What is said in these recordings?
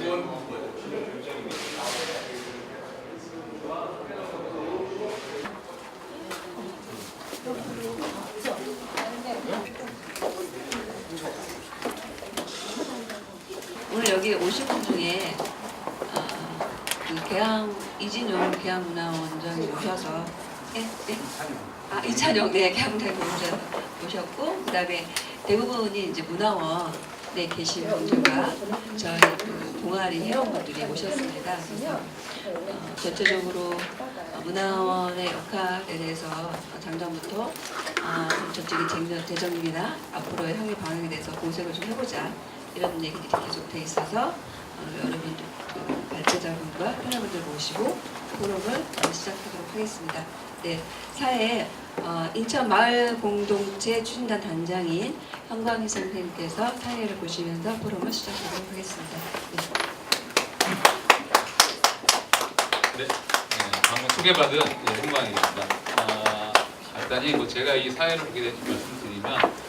오늘 여기 오신 분 중에 그 이진용 계양문화원장이 오셔서 이찬용 계양문화원장 오셨고, 그다음에 대부분이 이제 문화원에 계신 분들과 저희 그 동아리 회원분들이 오셨습니다. 그래서 전체적으로 문화원의 역할에 대해서 작년부터 저쪽이 대정님이나 앞으로의 향후 방향에 대해서 공색을 좀 해보자, 이런 얘기들이 계속 돼 있어서 여러분 그 발제자분과 패널분들 모시고 포럼을 시작하도록 하겠습니다. 네, 사회 인천 마을 공동체 추진단 단장인 현광희 선생님께서 사회를 보시면서 포럼을 시작하도록 하겠습니다. 네, 방금 소개받은 현광희입니다. 간단히 제가 이 사회를 보게 된 말씀드리면,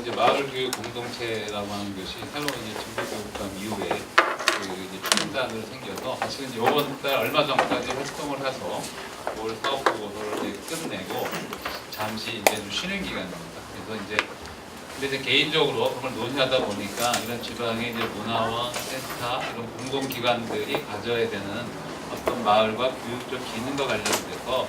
이제 마을 교육 공동체라고 하는 것이 새로운 정부교육감 이후에 이제 추진단으로 생겨서, 사실은 이번 달 얼마 전까지 활동을 해서 올 사업 보고서를 끝내고 잠시 이제 좀 쉬는 기간입니다. 그래서 근데 개인적으로 그걸 논의하다 보니까 이런 지방의 이제 문화원, 센터 이런 공공기관들이 가져야 되는 어떤 마을과 교육적 기능과 관련돼서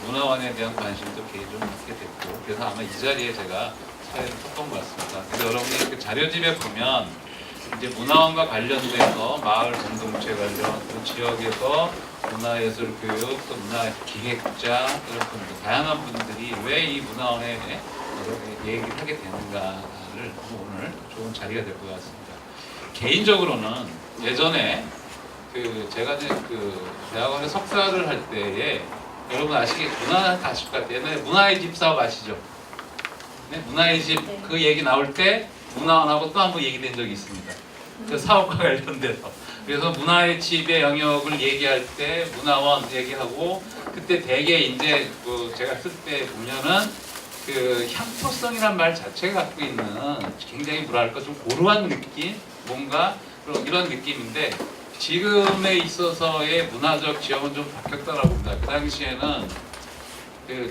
문화원에 대한 관심도 개인적으로 갖게 됐고, 그래서 아마 이 자리에 제가 사회를 했던 것 같습니다. 그래서 여러분이 그 자료집에 보면 이제 문화원과 관련돼서 마을 공동체 관련, 또 지역에서 문화예술 교육, 또 문화 기획자 이런 분들, 다양한 분들이 왜 이 문화원에 얘기를 하게 되는가를 오늘 좋은 자리가 될 것 같습니다. 개인적으로는 예전에 제가 이제 대학원에 석사를 할 때에, 여러분 아시겠죠? 아실 것 같아요. 옛날에 문화의 집 사업 아시죠? 네? 문화의 집 그 얘기 나올 때 문화원하고 또 한 번 얘기된 적이 있습니다. 그 사업과 관련돼서. 그래서 문화의 집의 영역을 얘기할 때 문화원 얘기하고, 그때 되게 이제 제가 쓸 때 보면은 향토성이란 말 자체가 갖고 있는 굉장히 뭐랄까 좀 고루한 느낌, 뭔가 이런 느낌인데, 지금에 있어서의 문화적 지형은 좀 바뀌었다라고 봅니다. 그 당시에는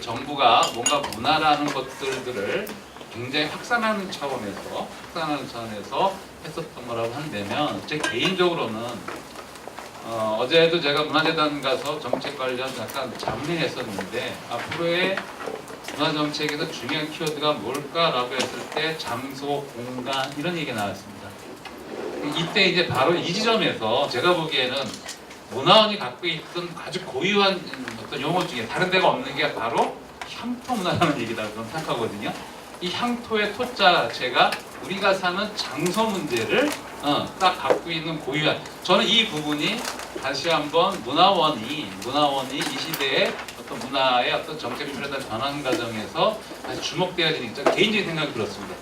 정부가 뭔가 문화라는 것들을 굉장히 확산하는 차원에서 했었던 거라고 한다면, 제 개인적으로는 어제도 제가 문화재단 가서 정책 관련 약간 잡례했었는데, 앞으로의 문화정책에서 중요한 키워드가 뭘까라고 했을 때 장소, 공간 이런 얘기가 나왔습니다. 이때 이제 바로 이 지점에서 제가 보기에는 문화원이 갖고 있던 아주 고유한 어떤 용어 중에 다른 데가 없는 게 바로 향토 문화라는 얘기라고 저는 생각하거든요. 이 향토의 토자 자체가 우리가 사는 장소 문제를 딱 갖고 있는 고유한, 저는 이 부분이 다시 한번 문화원이 이 시대의 어떤 문화의 어떤 정책을 필요한 전환 과정에서 다시 주목되어야 되니까 개인적인 생각이 들었습니다.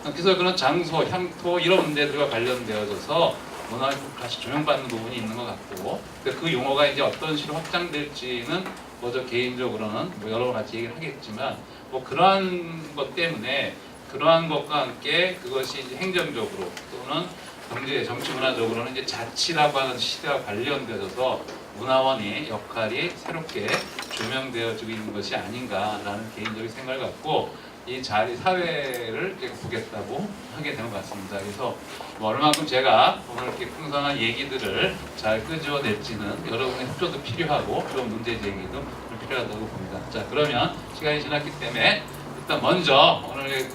그래서 그런 장소, 향토 이런 문제들과 관련되어져서 문화에 다시 조명받는 부분이 있는 것 같고, 그 용어가 이제 어떤 식으로 확장될지는 저 개인적으로는 여러 번 같이 얘기를 하겠지만, 그러한 것 때문에 그러한 것과 함께 그것이 이제 행정적으로 또는 경제, 정치 문화적으로는 이제 자치라고 하는 시대와 관련되어서 문화원의 역할이 새롭게 조명되어지고 있는 것이 아닌가라는 개인적인 생각을 갖고 이 사회를 보겠다고 하게 되는 것 같습니다. 그래서 얼마만큼 제가 오늘 이렇게 풍성한 얘기들을 잘 끄집어낼지는 여러분의 협조도 필요하고 좀 문제 제기도 필요하다고 봅니다. 자, 그러면 시간이 지났기 때문에 일단 먼저 오늘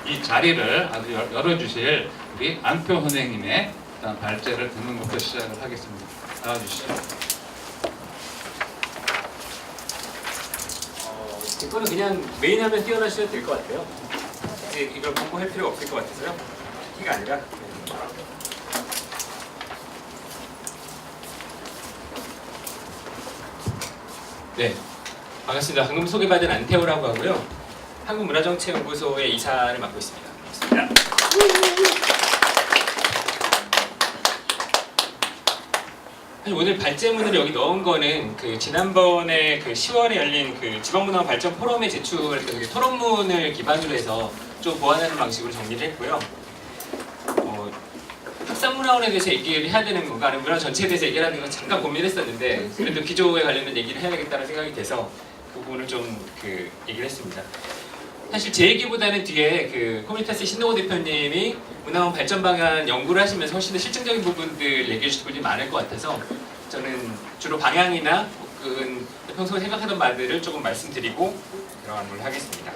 이 자리를 아주 열어주실 우리 안표 선생님의 일단 발제를 듣는 것부터 시작을 하겠습니다. 나와주시죠. 이거는 그냥 메인 화면 띄워놔주셔도 될 것 같아요. 이걸 공부할 필요가 없을 것 같아서요. 키가 아니라. 네, 반갑습니다. 방금 소개받은 안태호라고 하고요. 한국문화정책연구소의 이사를 맡고 있습니다. 반갑습니다. 사실 오늘 발제문을 여기 넣은 거는 지난번에 10월에 열린 지방문화원 발전 포럼에 제출했던 토론문을 기반으로 해서 좀 보완하는 방식으로 정리를 했고요. 차원에 대해서 얘기를 해야 되는 건가 아니면 문화 전체에 대해서 얘기를 하는 건가 잠깐 고민을 했었는데 그래도 기조에 관련된 얘기를 해야겠다는 생각이 돼서 그 부분을 좀 얘기를 했습니다. 사실 제 얘기보다는 뒤에 커뮤니타스 신동호 대표님이 문화원 발전 방안 연구를 하시면서 훨씬 더 실증적인 부분들 얘기해 주실 분들이 많을 것 같아서 저는 주로 방향이나 혹은 평소에 생각하던 바들을 조금 말씀드리고 들어가는 걸 하겠습니다.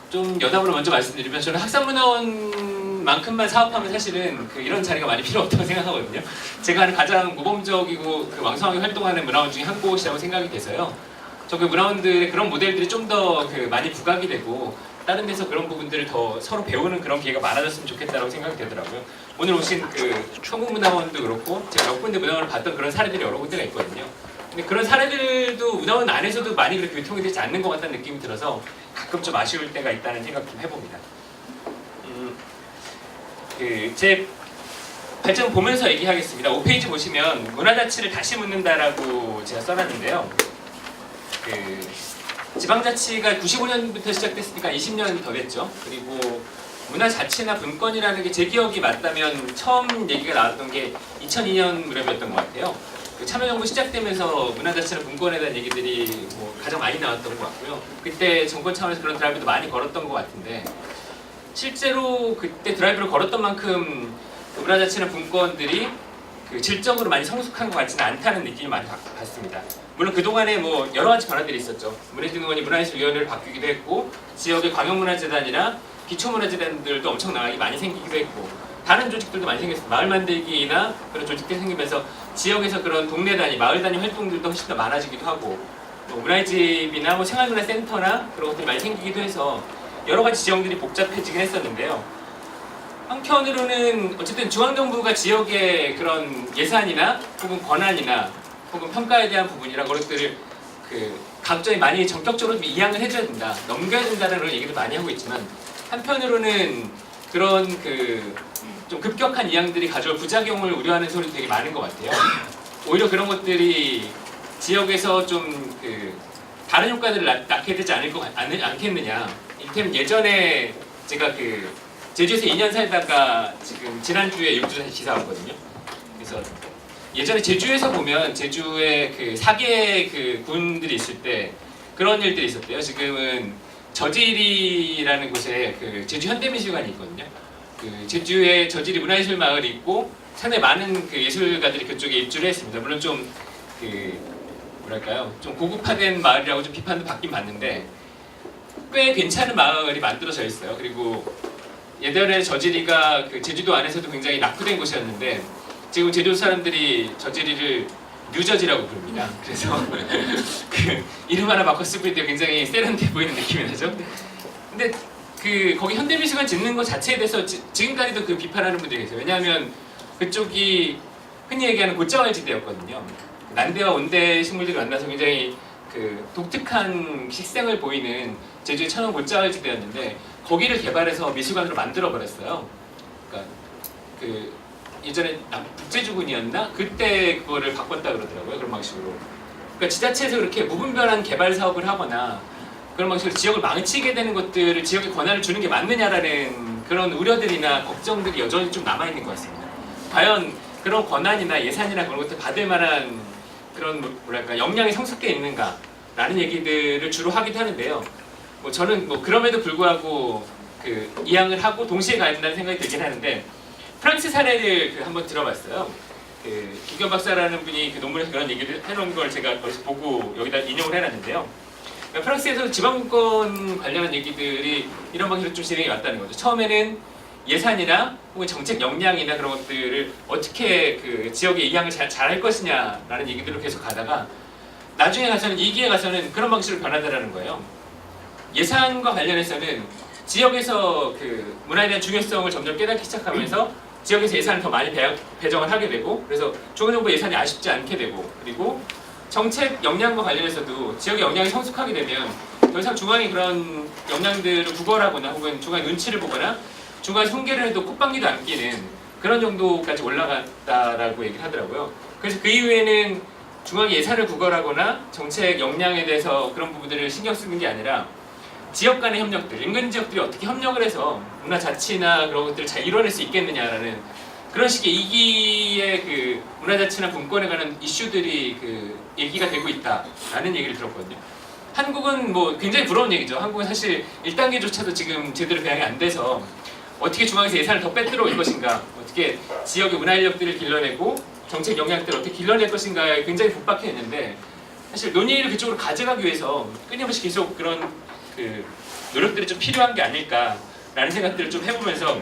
좀 여담으로 먼저 말씀드리면 저는 학산문화원만큼만 사업하면 사실은 이런 자리가 많이 필요 없다고 생각하거든요. 제가 하는 가장 모범적이고 왕성하게 활동하는 문화원 중에 한 곳이라고 생각이 돼서요. 저 문화원들의 그런 모델들이 좀 더 많이 부각이 되고 다른 데서 그런 부분들을 더 서로 배우는 그런 기회가 많아졌으면 좋겠다고 생각이 되더라고요. 오늘 오신 한국문화원도 그렇고 제가 몇 군데 문화원을 봤던 그런 사례들이 여러 군데가 있거든요. 근데 그런 사례들도 문화원 안에서도 많이 그렇게 유통이 되지 않는 것 같다는 느낌이 들어서 가끔 좀 아쉬울 때가 있다는 생각 좀 해봅니다. 제 발전 보면서 얘기하겠습니다. 5페이지 보시면 문화자치를 다시 묻는다라고 제가 써놨는데요. 지방자치가 95년부터 시작됐으니까 20년 더 됐죠. 그리고 문화자치나 분권이라는 게 제 기억이 맞다면 처음 얘기가 나왔던 게 2002년 무렵이었던 것 같아요. 참여정부 시작되면서 문화자치나 분권에 대한 얘기들이 가장 많이 나왔던 것 같고요. 그때 정권 차원에서 그런 드라이브도 많이 걸었던 것 같은데 실제로 그때 드라이브를 걸었던 만큼 문화자치나 분권들이 질적으로 많이 성숙한 것 같지는 않다는 느낌을 많이 받습니다. 물론 그동안에 여러 가지 변화들이 있었죠. 문해진흥원이 문화예술위원회를 바뀌기도 했고 지역의 광역문화재단이나 기초문화재단들도 엄청나게 많이 생기기도 했고 다른 조직들도 많이 생겼어요. 마을 만들기나 그런 조직들이 생기면서 지역에서 그런 동네 단위, 마을 단위 활동들도 훨씬 더 많아지기도 하고 문화의 집이나 생활문화센터나 그런 것들이 많이 생기기도 해서 여러 가지 지형들이 복잡해지긴 했었는데요. 한편으로는 어쨌든 중앙정부가 지역의 그런 예산이나 혹은 권한이나 혹은 평가에 대한 부분이나 그런 것들을 각점이 많이 전격적으로 이양을 해줘야 된다, 넘겨야 된다는 그런 얘기를 많이 하고 있지만 한편으로는 그런 좀 급격한 이양들이 가져올 부작용을 우려하는 소리도 되게 많은 것 같아요. 오히려 그런 것들이 지역에서 좀 다른 효과들을 낳게 되지 않겠느냐. 이를테면 예전에 제가 제주에서 2년 살다가 지금 지난주에 6주 지사 왔거든요. 그래서 예전에 제주에서 보면 제주에 사계 군들이 있을 때 그런 일들이 있었대요. 지금은 저지리라는 곳에 제주 현대미술관이 있거든요. 제주에 저지리 문화예술 마을이 있고 상당히 많은 예술가들이 그쪽에 입주를 했습니다. 물론 좀 뭐랄까요, 좀 고급화된 마을이라고 좀 비판도 받긴 받는데 꽤 괜찮은 마을이 만들어져 있어요. 그리고 예전에 저지리가 제주도 안에서도 굉장히 낙후된 곳이었는데 지금 제주 사람들이 저지리를 뉴저지라고 부릅니다. 그래서 이름 하나 바꿔 쓰고 있는데 굉장히 세련돼 보이는 느낌이 나죠. 근데 거기 현대미술관 짓는 것 자체에 대해서 지금까지도 비판하는 분들이 계세요. 왜냐하면 그쪽이 흔히 얘기하는 곧자왈지대였거든요. 난대와 온대 식물들이 만나서 굉장히 독특한 식생을 보이는 제주의 천연 곧자왈지대였는데 거기를 개발해서 미술관으로 만들어 버렸어요. 그러니까 예전에 북제주군이었나? 그때 그거를 바꿨다 그러더라고요. 그런 방식으로. 그러니까 지자체에서 그렇게 무분별한 개발 사업을 하거나 그런 방식으로 지역을 망치게 되는 것들을 지역에 권한을 주는 게 맞느냐라는 그런 우려들이나 걱정들이 여전히 좀 남아있는 것 같습니다. 과연 그런 권한이나 예산이나 그런 것들 받을 만한 그런 뭐랄까 역량이 성숙해 있는가라는 얘기들을 주로 하기도 하는데요. 저는 그럼에도 불구하고 이양을 하고 동시에 가야 된다는 생각이 들긴 하는데 프랑스 사례를 한번 들어봤어요. 김경 박사라는 분이 논문에서 그런 얘기를 해놓은 걸 제가 어디서 보고 여기다 인용을 해놨는데요. 그러니까 프랑스에서 지방권 관련한 얘기들이 이런 방식으로 좀 진행이 왔다는 거죠. 처음에는 예산이나 혹은 정책 역량이나 그런 것들을 어떻게 지역에 이양을 잘 할 것이냐라는 얘기들로 계속 가다가 나중에 가서는 2기에 가서는 그런 방식으로 변하더라는 거예요. 예산과 관련해서는 지역에서 문화에 대한 중요성을 점점 깨닫기 시작하면서 지역에서 예산을 더 많이 배정을 하게 되고 그래서 중앙정부 예산이 아쉽지 않게 되고 그리고 정책 역량과 관련해서도 지역의 역량이 성숙하게 되면 더 이상 중앙이 그런 역량들을 구걸하거나 혹은 중앙의 눈치를 보거나 중앙이 손괴를 해도 콧방귀도 안 끼는 그런 정도까지 올라갔다라고 얘기를 하더라고요. 그래서 그 이후에는 중앙이 예산을 구걸하거나 정책 역량에 대해서 그런 부분들을 신경 쓰는 게 아니라 지역 간의 협력들, 인근 지역들이 어떻게 협력을 해서 문화 자치나 그런 것들을 잘 이뤄낼 수 있겠느냐라는 그런 식의 이기의 그 문화 자치나 분권에 관한 이슈들이 그 얘기가 되고 있다라는 얘기를 들었거든요. 한국은 뭐 굉장히 부러운 얘기죠. 한국은 사실 1단계조차도 지금 제대로 배양이 안 돼서 어떻게 중앙에서 예산을 더 빼들어 올 것인가, 어떻게 지역의 문화 인력들을 길러내고 정책 영향들을 어떻게 길러낼 것인가에 굉장히 급박해 있는데, 사실 논의를 그쪽으로 가져가기 위해서 끊임없이 계속 그런 그 노력들이 좀 필요한 게 아닐까라는 생각들을 좀 해보면서,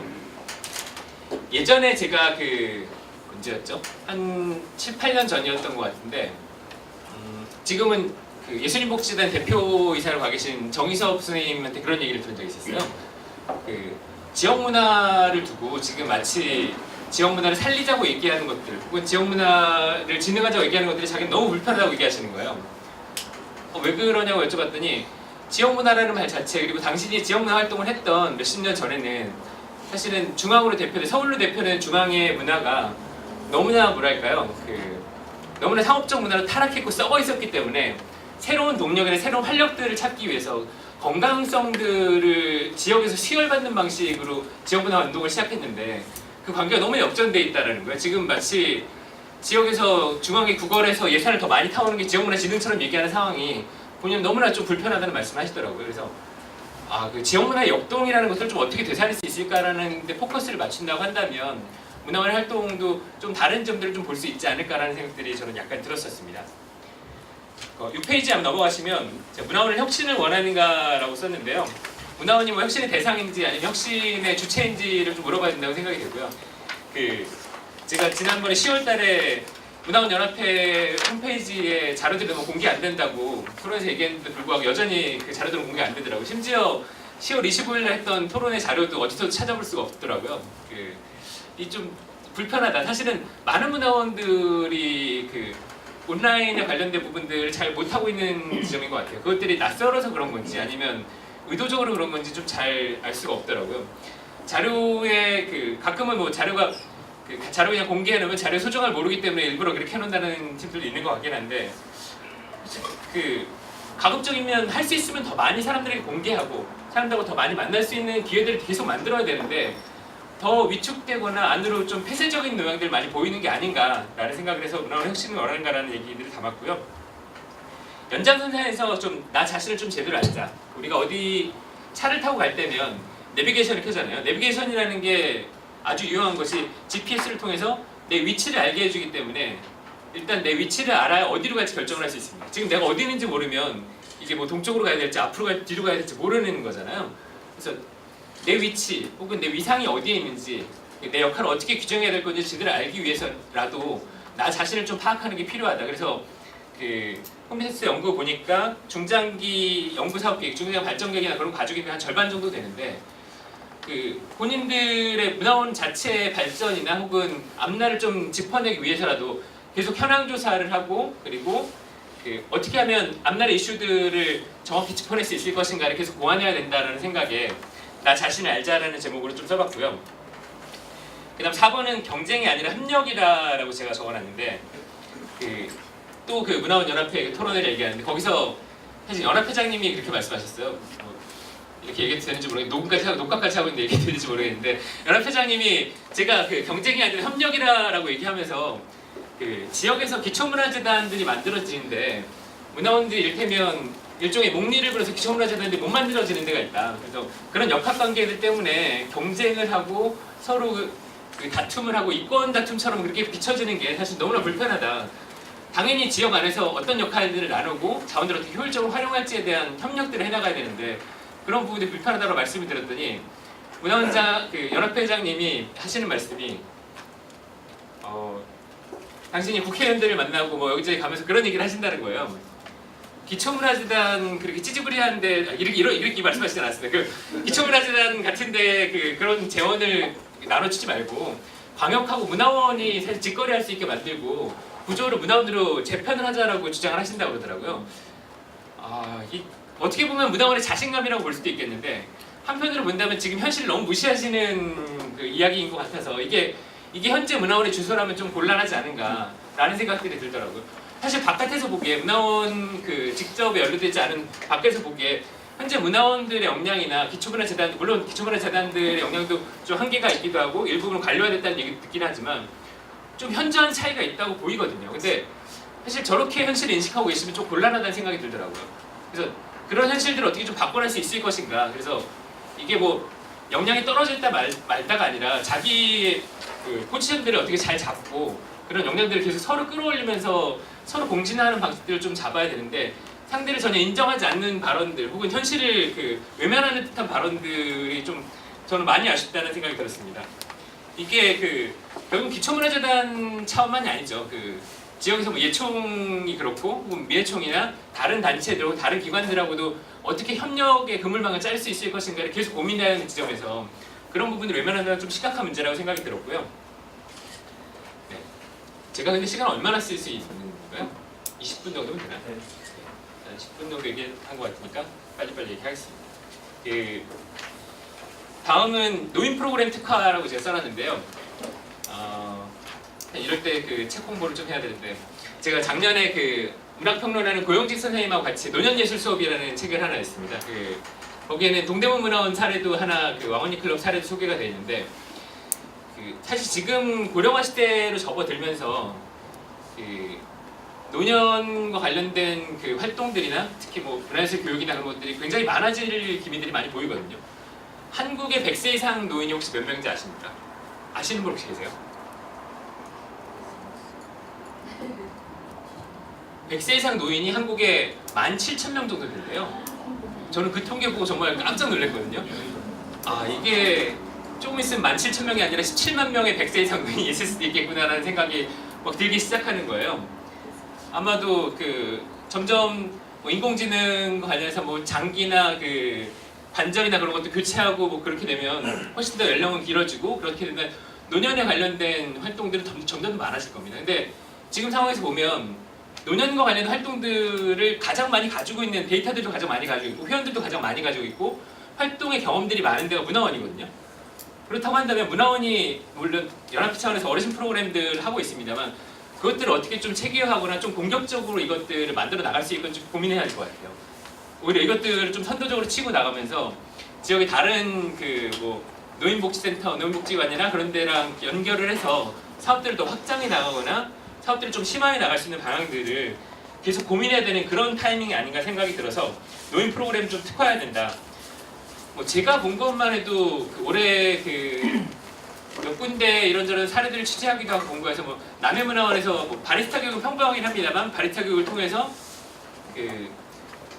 예전에 제가 그 언제였죠? 한 7, 8년 전이었던 것 같은데, 지금은 그 예술인복지단 대표이사로 가 계신 정희섭 선생님한테 그런 얘기를 들은 적이 있었어요. 그 지역 문화를 두고 지금 마치 지역 문화를 살리자고 얘기하는 것들, 혹은 지역 문화를 진흥하자고 얘기하는 것들이 자기는 너무 불편하다고 얘기하시는 거예요. 왜 그러냐고 여쭤봤더니, 지역 문화라는 말 자체, 그리고 당신이 지역 문화 활동을 했던 몇십 년 전에는 사실은 중앙으로 대표된, 서울로 대표된 중앙의 문화가 너무나 뭐랄까요, 너무나 상업적 문화로 타락했고 썩어 있었기 때문에 새로운 동력이나 새로운 활력들을 찾기 위해서 건강성들을 지역에서 수혈받는 방식으로 지역문화 운동을 시작했는데, 그 관계가 너무 역전돼 있다는 거예요. 지금 마치 지역에서 중앙의 구걸해서 예산을 더 많이 타오는 게 지역문화진흥처럼 얘기하는 상황이 본인은 너무나 좀 불편하다는 말씀을 하시더라고요. 그래서 그 지역문화의 역동이라는 것을 좀 어떻게 되살릴 수 있을까라는 데 포커스를 맞춘다고 한다면 문화원 활동도 좀 다른 점들을 좀 볼 수 있지 않을까라는 생각들이 저는 약간 들었었습니다. 6페이지 한번 넘어가시면, 제가 문화원을 혁신을 원하는가라고 썼는데요. 문화원이 뭐 혁신의 대상인지 아니면 혁신의 주체인지를 좀 물어봐야 된다고 생각이 되고요. 제가 지난번에 10월달에 문화원 연합회 홈페이지에 자료들이 너무 공개 안 된다고 토론에서 얘기했는데 불구하고 여전히 그 자료들은 공개 안 되더라고요. 심지어 10월 25일날 했던 토론의 자료도 어디서도 찾아볼 수가 없더라고요. 이 좀 불편하다. 사실은 많은 문화원들이 온라인에 관련된 부분들을 잘 못하고 있는 지점인 것 같아요. 그것들이 낯설어서 그런 건지 아니면 의도적으로 그런 건지 좀 잘 알 수가 없더라고요. 자료에 가끔은 뭐 자료가 자료 그냥 공개해놓으면 자료 소중함을 모르기 때문에 일부러 그렇게 해놓는다는 팀들도 있는 것 같긴 한데, 가급적이면 할 수 있으면 더 많이 사람들에게 공개하고 사람들하고 더 많이 만날 수 있는 기회들을 계속 만들어야 되는데, 더 위축되거나 안으로 좀 폐쇄적인 모양들이 많이 보이는 게 아닌가라는 생각을 해서 문화원 혁신을 원하는가라는 얘기들을 담았고요. 연장선상에서 좀 나 자신을 좀 제대로 알자. 우리가 어디 차를 타고 갈 때면 내비게이션을 켜잖아요. 내비게이션이라는 게 아주 유용한 것이 GPS를 통해서 내 위치를 알게 해주기 때문에 일단 내 위치를 알아야 어디로 갈지 결정을 할 수 있습니다. 지금 내가 어디 있는지 모르면 이게 뭐 동쪽으로 가야 될지 앞으로 갈지 뒤로 가야 될지 모르는 거잖아요. 그래서 내 위치 혹은 내 위상이 어디에 있는지, 내 역할을 어떻게 규정해야 될 건지 제대로 알기 위해서라도 나 자신을 좀 파악하는 게 필요하다. 그래서 홈페이지 연구 보니까 중장기 연구 사업 계획, 중장기 발전 계획이나 그런 거 가지고 있는 한 절반 정도 되는데, 본인들의 문화원 자체의 발전이나 혹은 앞날을 좀 짚어내기 위해서라도 계속 현황 조사를 하고, 그리고 어떻게 하면 앞날의 이슈들을 정확히 짚어낼 수 있을 것인가를 계속 보완해야 된다는 생각에 나 자신을 알자라는 제목으로 좀 써봤고요. 그 다음 4번은 경쟁이 아니라 협력이라고 제가 적어놨는데, 또 문화원 연합회 토론회를 얘기하는데 거기서 사실 연합회장님이 그렇게 말씀하셨어요. 이렇게 얘기해도 되는지 모르겠는데, 녹화까지 하고 있는데 얘기해도 되는지 모르겠는데, 연합회장님이 제가 경쟁이 아니라 협력이라고 얘기하면서 지역에서 기초문화재단들이 만들어지는데 문화원들이 이를테면 일종의 목리를 걸어서 기초문화재단들이 못 만들어지는 데가 있다. 그래서 그런 역학관계들 때문에 경쟁을 하고 서로 다툼을 하고 이권 다툼처럼 그렇게 비춰지는 게 사실 너무나 불편하다. 당연히 지역 안에서 어떤 역할들을 나누고 자원들을 어떻게 효율적으로 활용할지에 대한 협력들을 해나가야 되는데 그런 부분이 불편하다고 말씀을 드렸더니 문화원장 연합회장님이 하시는 말씀이 당신이 국회의원들을 만나고 뭐 여기저기 가면서 그런 얘기를 하신다는 거예요. 기초문화재단 그렇게 찌질부리한데 이렇게 말씀하시지 않았어요. 기초문화재단 같은데 그런 재원을 나눠주지 말고 광역하고 문화원이 사실 직거래할 수 있게 만들고 구조를 문화원으로 재편을 하자라고 주장을 하신다고 그러더라고요. 어떻게 보면 문화원의 자신감이라고 볼 수도 있겠는데 한편으로 본다면 지금 현실을 너무 무시하시는 이야기인 것 같아서 이게 현재 문화원의 주소라면 좀 곤란하지 않은가라는 생각들이 들더라고요. 사실 바깥에서 보기에 문화원 직접 연루되지 않은 밖에서 보기에 현재 문화원들의 역량이나 기초문화재단, 물론 기초문화재단들의 역량도 좀 한계가 있기도 하고 일부분 관료화됐다는 얘기 듣긴 하지만 좀 현저한 차이가 있다고 보이거든요. 근데 사실 저렇게 현실을 인식하고 계시면 좀 곤란하다는 생각이 들더라고요. 그래서 그런 현실들을 어떻게 좀 바꿔낼 수 있을 것인가. 그래서 이게 뭐 역량이 떨어졌다 말다가 아니라 자기의 그 포지션들을 어떻게 잘 잡고 그런 역량들을 계속 서로 끌어올리면서 서로 공진하는 방식들을 좀 잡아야 되는데 상대를 전혀 인정하지 않는 발언들 혹은 현실을 그 외면하는 듯한 발언들이 좀 저는 많이 아쉽다는 생각이 들었습니다. 이게 그 결국 기초문화재단 차원만이 아니죠. 그 지역에서 뭐 예총이 그렇고 혹은 미래총이나 다른 단체들 혹은 다른 기관들하고도 어떻게 협력의 그물망을 짤 수 있을 것인가를 계속 고민해야 하는 지점에서 그런 부분을 외면하는 건 좀 심각한 문제라고 생각이 들었고요. 네. 제가 근데 시간 얼마나 쓸 수 있는 건가요? 20분 정도면 되나요? 네. 10분 정도 얘기한 것 같으니까 빨리빨리 얘기하겠습니다. 그 다음은 노인 프로그램 특화라고 제가 써놨는데요. 이럴 때 그 책 홍보를 좀 해야 되는데 제가 작년에 그 문학평론하는 고영직 선생님하고 같이 노년예술 수업이라는 책을 하나 냈습니다. 그 거기에는 동대문 문화원 사례도 하나 그 왕언니 클럽 사례도 소개가 되어 있는데 그 사실 지금 고령화 시대로 접어들면서 그 노년과 관련된 그 활동들이나 특히 뭐 문화예술 교육이나 그런 것들이 굉장히 많아질 기미들이 많이 보이거든요. 한국의 100세 이상 노인이 혹시 몇 명인지 아십니까? 아시는 분 혹시 계세요? 100세 이상 노인이 한국에 17,000명 정도 된대요. 저는 그 통계 보고 정말 깜짝 놀랐거든요. 아 이게 조금 있으면 17,000명이 아니라 17만 명의 100세 이상 노인이 있을 수도 있겠구나라는 생각이 막 들기 시작하는 거예요. 아마도 그 점점 뭐 인공지능과 관련해서 뭐 장기나 그 관절이나 그런 것도 교체하고 뭐 그렇게 되면 훨씬 더 연령은 길어지고 그렇게 되면 노년에 관련된 활동들은 점점 더 많아질 겁니다. 근데 지금 상황에서 보면 노년과 관련된 활동들을 가장 많이 가지고 있는 데이터들도 가장 많이 가지고 있고 회원들도 가장 많이 가지고 있고 활동의 경험들이 많은 데가 문화원이거든요. 그렇다고 한다면 문화원이 물론 연합회 차원에서 어르신 프로그램들을 하고 있습니다만 그것들을 어떻게 좀 체계화하거나 좀 공격적으로 이것들을 만들어 나갈 수 있건지 고민해야 할 것 같아요. 오히려 이것들을 좀 선도적으로 치고 나가면서 지역의 다른 그 뭐 노인복지센터, 노인복지관이나 그런 데랑 연결을 해서 사업들을 더 확장해 나가거나 사업들을 좀 심화해 나갈 수 있는 방향들을 계속 고민해야 되는 그런 타이밍이 아닌가 생각이 들어서 노인 프로그램 좀 특화해야 된다. 뭐 제가 본 것만 해도 그 올해 그 몇 군데 이런저런 사례들을 취재하기도 하고 본 거에서 뭐 남해문화원에서 뭐 바리스타 교육은 평범하긴 합니다만 바리스타 교육을 통해서 그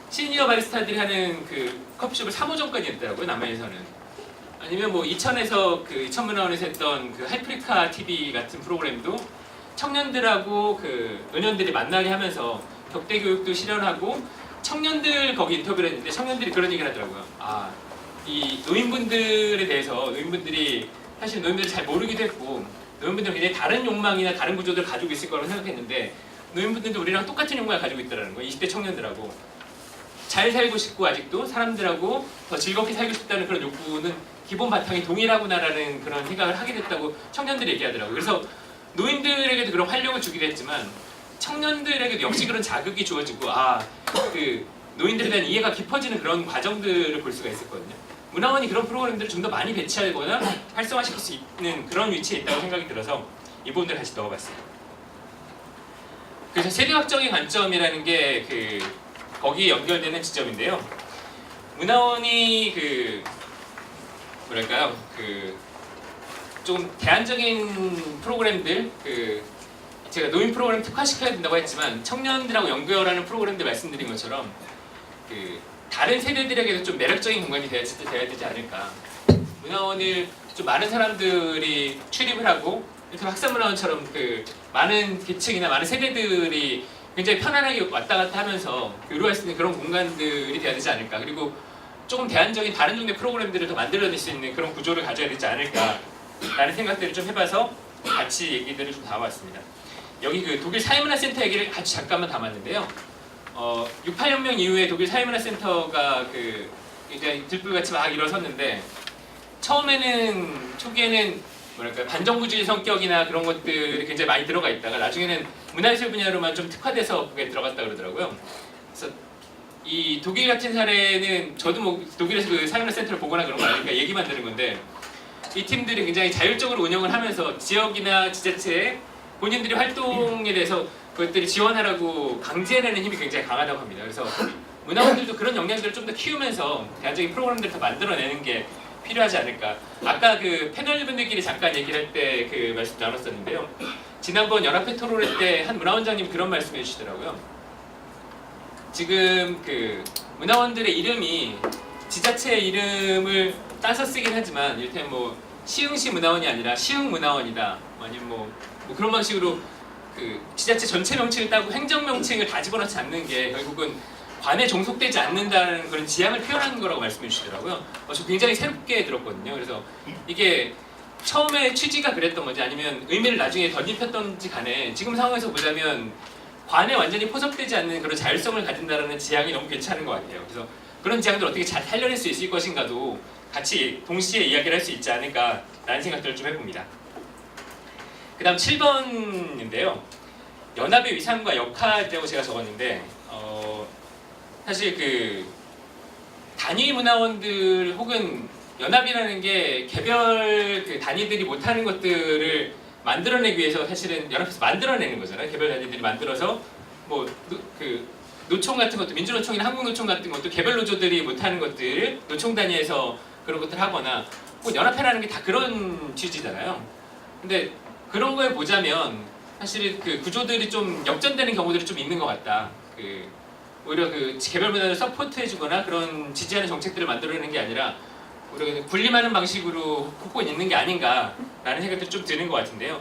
시니어 바리스타들이 하는 그 커피숍을 3호점까지 했더라고요. 남해에서는. 아니면 뭐 이천에서 그 이천문화원에서 했던 그 하이프리카 TV 같은 프로그램도 청년들하고 그 노년들이 만나게 하면서 격대 교육도 실현하고 청년들 거기 인터뷰를 했는데 청년들이 그런 얘기를 하더라고요. 아, 이 노인분들에 대해서 노인분들이 사실 노인분들을 잘 모르기도 했고 노인분들은 굉장히 다른 욕망이나 다른 구조들을 가지고 있을 거라고 생각했는데 노인분들도 우리랑 똑같은 욕망을 가지고 있다는 거예요. 20대 청년들하고 잘 살고 싶고 아직도 사람들하고 더 즐겁게 살고 싶다는 그런 욕구는 기본 바탕이 동일하구나라는 그런 생각을 하게 됐다고 청년들이 얘기하더라고요. 그래서 노인들에게도 그런 활력을 주기도 했지만 청년들에게도 역시 그런 자극이 주어지고 그 노인들에 대한 이해가 깊어지는 그런 과정들을 볼 수가 있었거든요. 문화원이 그런 프로그램들을 좀 더 많이 배치하거나 활성화시킬 수 있는 그런 위치에 있다고 생각이 들어서 이 부분을 다시 넣어봤습니다. 그래서 세대학적인 관점이라는 게 그 거기에 연결되는 지점인데요. 문화원이 그 뭐랄까요 그 좀 대안적인 프로그램들 그 제가 노인 프로그램 특화시켜야 된다고 했지만 청년들하고 연결하는 프로그램들 말씀드린 것처럼 그 다른 세대들에게도 좀 매력적인 공간이 돼야 되지 않을까. 문화원을 좀 많은 사람들이 출입을 하고 이렇게 학산문화원처럼 그 많은 계층이나 많은 세대들이 굉장히 편안하게 왔다 갔다 하면서 교류할 수 있는 그런 공간들이 돼야 되지 않을까. 그리고 조금 대안적인 다른 종류의 프로그램들을 더 만들어낼 수 있는 그런 구조를 가져야 되지 않을까라는 생각들을 좀 해봐서 같이 얘기들을 좀 담아봤습니다. 여기 그 독일 사회문화센터 얘기를 아주 잠깐만 담았는데요. 68혁명 이후에 독일 사회문화센터가 그 굉장히 들불같이 막 일어섰는데 처음에는 초기에는 뭐랄까요 반정부주의 성격이나 그런 것들이 굉장히 많이 들어가 있다가 나중에는 문화예술 분야로만 좀 특화돼서 그게 들어갔다 그러더라고요. 그래서 이 독일 같은 사례는 저도 뭐 독일에서 그 사용자 센터를 보거나 그런 거 아니니까 얘기만 드는 건데 이 팀들이 굉장히 자율적으로 운영을 하면서 지역이나 지자체에 본인들이 활동에 대해서 그것들을 지원하라고 강제해내는 힘이 굉장히 강하다고 합니다. 그래서 문화원들도 그런 역량들을 좀 더 키우면서 대안적인 프로그램들을 더 만들어내는 게 필요하지 않을까. 아까 그 패널분들끼리 잠깐 얘기를 할 때 그 말씀 나눴었는데요. 지난번 연합회 토론회 때 한 문화원장님 그런 말씀해 주시더라고요. 지금 그 문화원들의 이름이 지자체 이름을 따서 쓰긴 하지만 이를테면 뭐 시흥시 문화원이 아니라 시흥문화원이다 아니면 뭐 그런 방식으로 그 지자체 전체 명칭을 따고 행정 명칭을 다 집어넣지 않는 게 결국은 관에 종속되지 않는다는 그런 지향을 표현하는 거라고 말씀해 주시더라고요. 저 굉장히 새롭게 들었거든요. 그래서 이게 처음에 취지가 그랬던 건지 아니면 의미를 나중에 덧입혔던지 간에 지금 상황에서 보자면 관에 완전히 포섭되지 않는 그런 자율성을 가진다는 지향이 너무 괜찮은 것 같아요. 그래서 그런 지향들을 어떻게 잘 살려낼 수 있을 것인가도 같이 동시에 이야기를 할 수 있지 않을까라는 생각들을 좀 해봅니다. 그 다음 7번인데요. 연합의 위상과 역할이라고 제가 적었는데 사실 그 단위 문화원들 혹은 연합이라는 게 개별 그 단위들이 못하는 것들을 만들어내기 위해서 사실은 연합에서 만들어내는 거잖아요. 개별 단위들이 만들어서 뭐 그 노총 같은 것도 민주노총이나 한국노총 같은 것도 개별 노조들이 못하는 것들을 노총 단위에서 그런 것들 하거나 뭐 연합회라는 게 다 그런 취지잖아요. 근데 그런 거에 보자면 사실 그 구조들이 좀 역전되는 경우들이 좀 있는 것 같다. 그 오히려 그 개별 문화를 서포트해주거나 그런 지지하는 정책들을 만들어내는 게 아니라 오히려 군림하는 방식으로 꽂고 있는 게 아닌가라는 생각도 좀 드는 것 같은데요.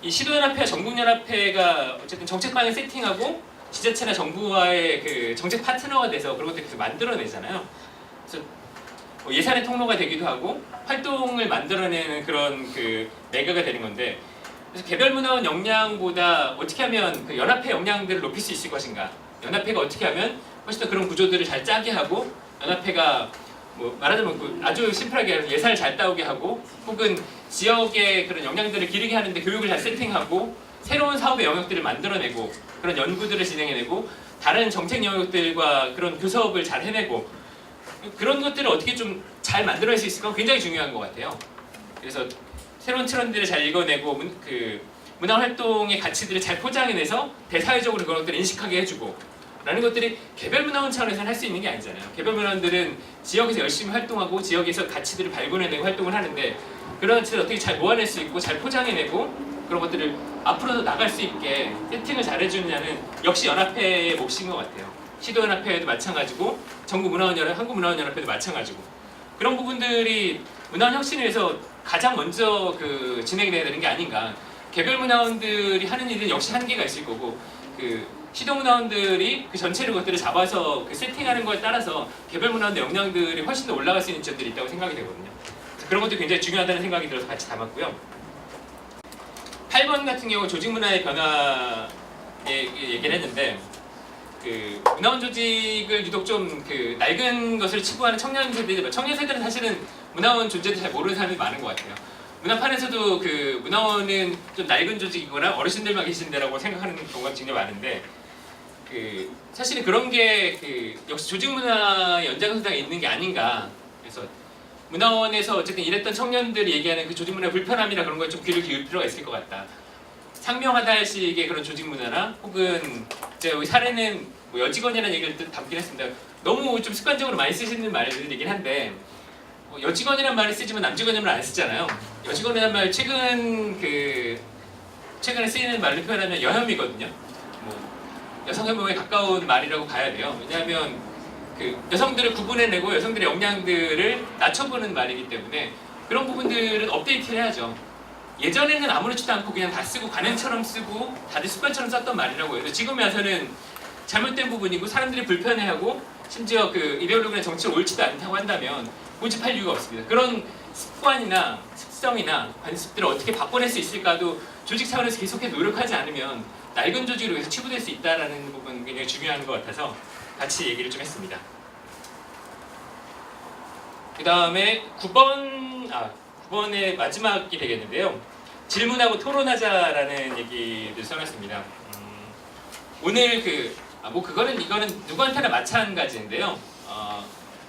이 시도연합회와 전국연합회가 어쨌든 정책방을 세팅하고 지자체나 정부와의 그 정책 파트너가 돼서 그런 것들을 계속 만들어내잖아요. 그래서 뭐 예산의 통로가 되기도 하고 활동을 만들어내는 그런 그 매개가 되는 건데 그래서 개별 문화원 역량보다 어떻게 하면 그 연합회 역량들을 높일 수 있을 것인가, 연합회가 어떻게 하면 훨씬 더 그런 구조들을 잘 짜게 하고 연합회가 뭐 말하자면 그 아주 심플하게 예산을 잘 따오게 하고 혹은 지역의 그런 역량들을 기르게 하는데 교육을 잘 세팅하고 새로운 사업의 영역들을 만들어내고 그런 연구들을 진행해내고 다른 정책 영역들과 그런 교섭을 잘 해내고 그런 것들을 어떻게 좀 잘 만들어낼 수 있을까 굉장히 중요한 것 같아요. 그래서 새로운 트렌드를 잘 읽어내고 그 문화 활동의 가치들을 잘 포장해내서 대사회적으로 그런 것들을 인식하게 해주고 라는 것들이 개별 문화원 차원에서는 할 수 있는 게 아니잖아요. 개별 문화원들은 지역에서 열심히 활동하고 지역에서 가치들을 발굴해내고 활동을 하는데 그런 가치를 어떻게 잘 모아낼 수 있고 잘 포장해내고 그런 것들을 앞으로도 나갈 수 있게 세팅을 잘 해주느냐는 역시 연합회의 몫인 것 같아요. 시도연합회도 마찬가지고 전국문화원연합, 한국문화원연합회도 마찬가지고 그런 부분들이 문화원 혁신을 위해서 가장 먼저 그 진행이 돼야 되는 게 아닌가. 개별 문화원들이 하는 일은 역시 한계가 있을 거고 그 시도 문화원들이 그 전체를 것들을 잡아서 그 세팅하는 거에 따라서 개별 문화원의 역량들이 훨씬 더 올라갈 수 있는 점들이 있다고 생각이 되거든요. 그래서 그런 것도 굉장히 중요하다는 생각이 들어서 같이 담았고요. 8번 같은 경우 조직 문화의 변화에 얘기를 했는데 그 문화원 조직을 유독 좀 그 낡은 것을 치부하는 청년 세대들은 사실은 문화원 존재도 잘 모르는 사람이 많은 것 같아요. 문화판에서도 그 문화원은 좀 낡은 조직이거나 어르신들만 계신 데라고 생각하는 경우가 굉장히 많은데 그 사실은 그런 게 그 역시 조직 문화의 연장선상에 있는 게 아닌가. 그래서 문화원에서 어쨌든 일했던 청년들이 얘기하는 그 조직 문화의 불편함이나 그런 거에 좀 귀를 기울 필요가 있을 것 같다. 상명하달식의 그런 조직 문화나 혹은 제가 여기 사례는 뭐 여직원이라는 얘기를 담긴 했습니다. 너무 좀 습관적으로 많이 쓰시는 말들이긴 한데 여직원이라는 말을 쓰지만 남직원이라는 말을 안 쓰잖아요. 여직원이라는 말 최근에 쓰이는 말로 표현하면 여혐이거든요. 뭐 여성 혐오에 가까운 말이라고 봐야 돼요. 왜냐하면 그 여성들을 구분해내고 여성들의 역량들을 낮춰보는 말이기 때문에 그런 부분들은 업데이트를 해야죠. 예전에는 아무렇지도 않고 그냥 다 쓰고 관행처럼 쓰고 다들 습관처럼 썼던 말이라고 해요. 지금에 와서는 잘못된 부분이고 사람들이 불편해하고 심지어 그 이데올로기나 정치가 옳지도 않다고 한다면 고집할 이유가 없습니다. 그런 습관이나 습성이나 관습들을 어떻게 바꿔낼 수 있을까도 조직 차원에서 계속해서 노력하지 않으면 낡은 조직으로 계속 치부될 수 있다는 부분이 굉장히 중요한 것 같아서 같이 얘기를 좀 했습니다. 그 다음에 9번의 마지막이 되겠는데요. 질문하고 토론하자라는 얘기를 써놨습니다. 오늘 그 뭐 그거는 이거는 누구한테나 마찬가지인데요.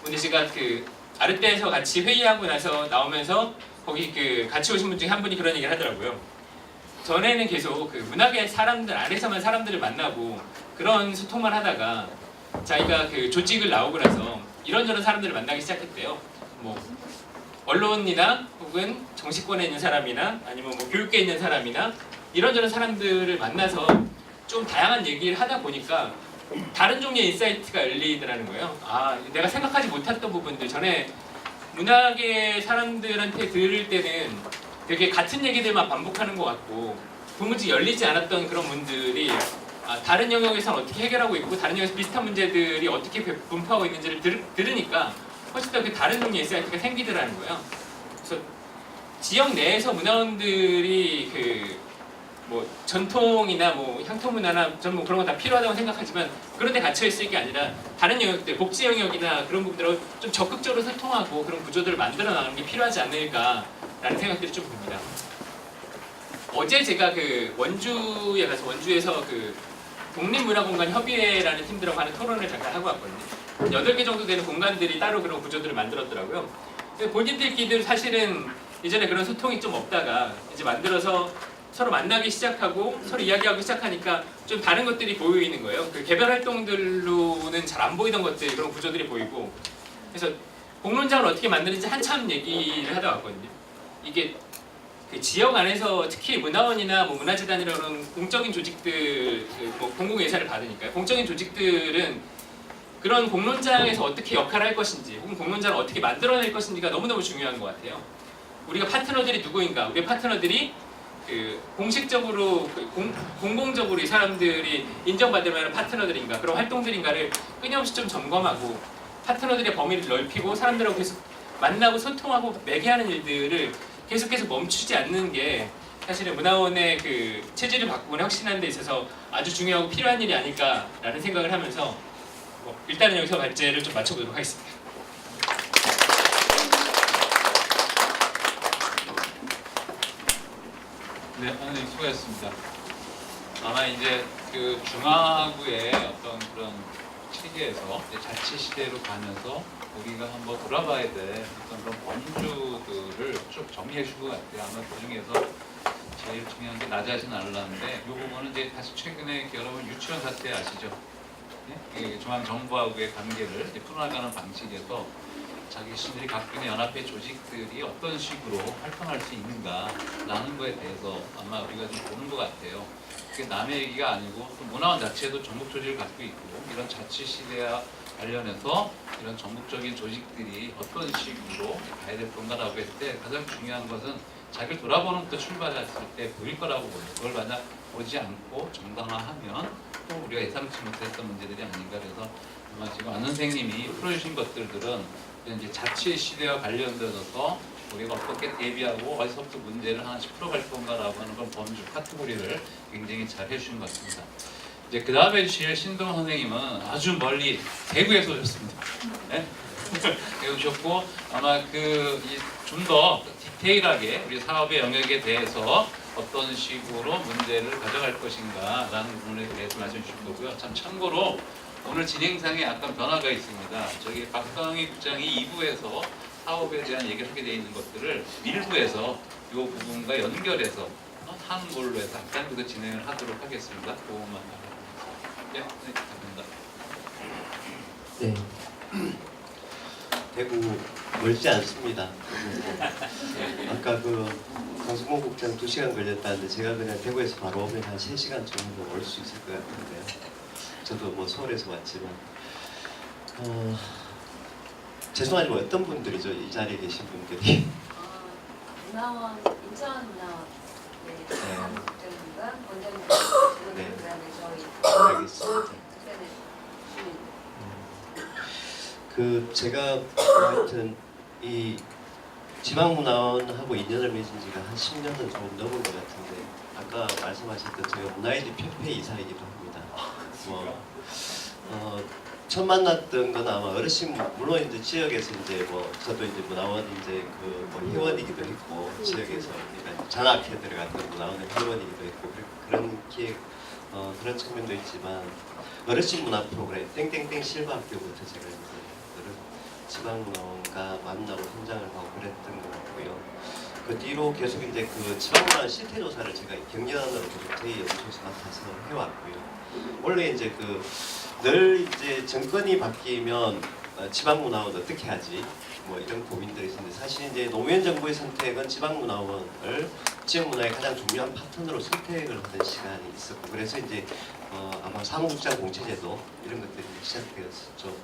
문희 씨가 그 아르떼에서 같이 회의하고 나서 나오면서 거기 그 같이 오신 분 중에 한 분이 그런 얘기를 하더라고요. 전에는 계속 그 문학의 사람들 안에서만 사람들을 만나고 그런 소통만 하다가 자기가 그 조직을 나오고 나서 이런저런 사람들을 만나기 시작했대요. 뭐 언론이나 혹은 정치권에 있는 사람이나 아니면 뭐 교육계에 있는 사람이나 이런저런 사람들을 만나서 좀 다양한 얘기를 하다 보니까 다른 종류의 인사이트가 열리더라는 거예요. 아, 내가 생각하지 못했던 부분들 전에 문학의 사람들한테 들을 때는 되게 같은 얘기들만 반복하는 것 같고 도무지 열리지 않았던 그런 분들이 다른 영역에서는 어떻게 해결하고 있고 다른 영역에서 비슷한 문제들이 어떻게 분포하고 있는지를 들으니까 훨씬 더 그 다른 종류의 인사이트가 생기더라는 거예요. 그래서 지역 내에서 문화원들이 그 뭐 전통이나 뭐 향토 문화나 저는 뭐 그런 거 다 필요하다고 생각하지만 그런 데 갇혀 있을 게 아니라 다른 영역들, 복지 영역이나 그런 부분들하고 좀 적극적으로 소통하고 그런 구조들을 만들어 나가는 게 필요하지 않을까라는 생각들이 좀 듭니다. 어제 제가 그 원주에 가서 원주에서 그 독립문화공간 협의회라는 팀들하고 하는 토론을 잠깐 하고 왔거든요. 8개 정도 되는 공간들이 따로 그런 구조들을 만들었더라고요. 본인들끼리 사실은 이전에 그런 소통이 좀 없다가 이제 만들어서 서로 만나기 시작하고 서로 이야기하기 시작하니까 좀 다른 것들이 보이는 거예요. 그 개별 활동들로는 잘 안 보이던 것들, 그런 구조들이 보이고 그래서 공론장을 어떻게 만드는지 한참 얘기를 하다 왔거든요. 이게 그 지역 안에서 특히 문화원이나 뭐 문화재단이라는 공적인 조직들, 뭐 공공 예산을 받으니까요. 공적인 조직들은 그런 공론장에서 어떻게 역할을 할 것인지 혹은 공론장을 어떻게 만들어낼 것인지가 너무너무 중요한 것 같아요. 우리가 파트너들이 누구인가, 우리 파트너들이 그 공식적으로 공공적으로 이 사람들이 인정받을 만한 파트너들인가 그런 활동들인가를 끊임없이 좀 점검하고 파트너들의 범위를 넓히고 사람들하고 계속 만나고 소통하고 매개하는 일들을 계속해서 멈추지 않는 게 사실은 문화원의 그 체질을 바꾸고 혁신하는 데 있어서 아주 중요하고 필요한 일이 아닐까라는 생각을 하면서 일단은 여기서 발제를 좀 마쳐보도록 하겠습니다. 네, 선생님 수고하셨습니다. 아마 이제 그 중하구의 어떤 그런 체계에서 이제 자치 시대로 가면서 우리가 한번 돌아봐야 될 어떤 그런 범주들을 쭉 정리해 준 것 같아요. 아마 그 중에서 제일 중요한 게 나자진 않으려는데 이 부분은 이제 다시 최근에 여러분 유치원 사태 아시죠? 네? 중앙정부하고의 관계를 이제 풀어나가는 방식에서 자기 자신들이 갖고 있는 연합회 조직들이 어떤 식으로 활동할 수 있는가라는 거에 대해서 아마 우리가 좀 보는 것 같아요. 그게 남의 얘기가 아니고 또 문화원 자체도 전국 조직을 갖고 있고 이런 자치 시대와 관련해서 이런 전국적인 조직들이 어떤 식으로 가야 될 건가라고 했을 때 가장 중요한 것은 자기를 돌아보는 것부터 출발했을 때 보일 거라고 보여요. 그걸 만약 보지 않고 정당화하면 또 우리가 예상치 못했던 문제들이 아닌가. 그래서 아마 지금 안 선생님이 풀어주신 것들은 이제 자치 시대와 관련되어서 우리가 어떻게 대비하고 어디서부터 문제를 하나씩 풀어갈 건가라고 하는 건 범주 카테고리를 굉장히 잘 해주신 것 같습니다. 이제 그 다음에 주실 신동 선생님은 아주 멀리 대구에서 오셨습니다. 네? 오셨고 아마 좀 더 디테일하게 우리 사업의 영역에 대해서 어떤 식으로 문제를 가져갈 것인가라는 부분에 대해서 말씀 주실 거고요. 참 참고로 오늘 진행상에 약간 변화가 있습니다. 저기 박상희 국장이 2부에서 사업에 대한 얘기를 하게 되어 있는 것들을 1부에서 이 부분과 연결해서 하는 걸로 해서 약간 그도 진행을 하도록 하겠습니다. 그것만 네, 감사합니다. 네. 대구 멀지 않습니다. 아까 그 강승모 국장 2시간 걸렸다는데 제가 그냥 대구에서 바로 오면 한 3시간 정도 올 수 있을 것 같은데요. 저도 뭐 서울에서 왔지만 죄송하지만 어떤 분들이죠? 이 자리에 계신 분들이 문화원, 인천 문화원 국장님과 원장님 네. 그다음에 저희 알겠습니다. 특별히 그 제가 하여튼 이 지방문화원하고 인연을 맺은 지가 한 10년은 조금 넘은 것 같은데 아까 말씀하셨던 제가 문화인지 협회 이사이기도 합니다. 처음 만났던 건 아마 어르신 물론 이제 지역에서 이제 뭐 저도 이제 문화원 이제 뭐 회원이기도 했고 지역에서 그러니까 장학회 들어갔던 문화원의 회원이기도 했고 그런 기획 그런 측면도 있지만 어르신 문화 프로그램 땡땡땡 실버학교부터 제가 이제 지방문화원과 만나고 현장을 가고 그랬던 것 같고요. 그 뒤로 계속 이제 그 지방문화 실태조사를 제가 경연으로 계속 저희 연구소에서 맡아서 해왔고요. 원래 이제 그 늘 이제 정권이 바뀌면 지방문화원 어떻게 하지? 뭐 이런 고민들이 있었는데 사실 이제 노무현 정부의 선택은 지방문화원을 지역문화의 가장 중요한 파트너로 선택을 하는 시간이 있었고 그래서 이제 아마 사무국장 공채제도 이런 것들이 시작되었었죠.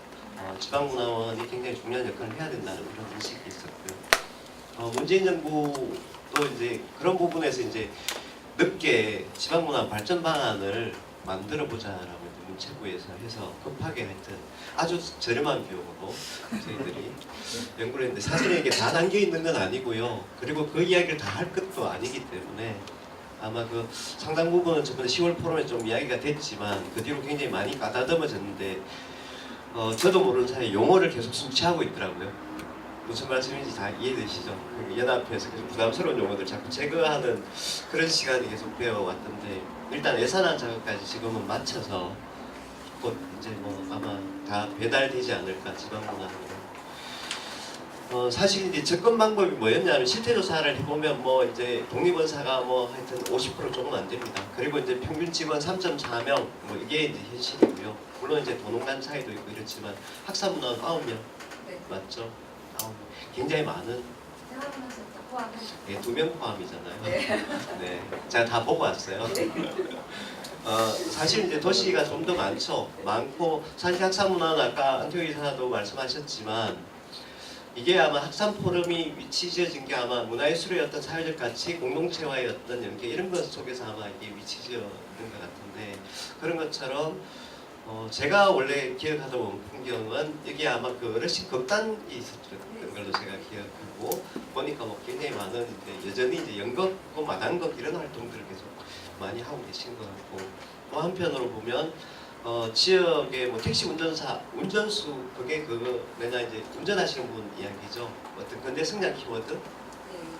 지방문화원이 굉장히 중요한 역할을 해야 된다는 그런 인식이 있었고요. 문재인 정부도 이제 그런 부분에서 이제 늦게 지방문화 발전 방안을 만들어 보자라고 문체부에서 해서 급하게 하여튼 아주 저렴한 비용으로 저희들이 연구를 했는데 사실은 이게 다 담겨 있는 건 아니고요. 그리고 그 이야기를 다 할 것도 아니기 때문에 아마 그 상당 부분은 저번에 10월 포럼에 좀 이야기가 됐지만 그 뒤로 굉장히 많이 까다듬어졌는데 저도 모르는 사이에 용어를 계속 숨취하고 있더라고요. 무슨 말씀인지 다 이해되시죠? 연합회에서 계속 부담스러운 용어들 자꾸 제거하는 그런 시간이 계속 배워왔던데 일단 예산안 작업까지 지금은 마쳐서 곧 이제 뭐 아마 다 배달되지 않을까 지방문화로. 사실 이제 접근 방법이 뭐였냐면 실태조사를 해보면 뭐 이제 독립원사가 뭐 하여튼 50% 조금 안 됩니다. 그리고 이제 평균 직원 3.4명 뭐 이게 이제 현실이고요. 물론 이제 도농간 차이도 있고 이렇지만 학사문화원 9명 네. 맞죠? 9명. 굉장히 많은 예, 2명 포함이잖아요. 네. 네, 제가 다 보고 왔어요. 사실 이제 도시가 좀 더 많고 사실 학사문화는 아까 안태호 이사도 말씀하셨지만 이게 아마 학산 포럼이 위치 지어진 게 아마 문화예술의 어떤 사회적 가치, 공동체와의 어떤 연계 이런 것 속에서 아마 이게 위치 지어진 것 같은데 그런 것처럼 제가 원래 기억하던 본 풍경은 여기 아마 그 어르신 극단이 있었던 걸로 제가 기억하고 보니까 뭐 굉장히 많은 이제 여전히 이제 연극, 마당극 이런 활동들을 계속 많이 하고 계신 것 같고 또 한편으로 보면 지역의 뭐 택시 운전수 그게 그거 내가 이제 운전하시는 분 이야기죠. 어떤 근대 성장 키워드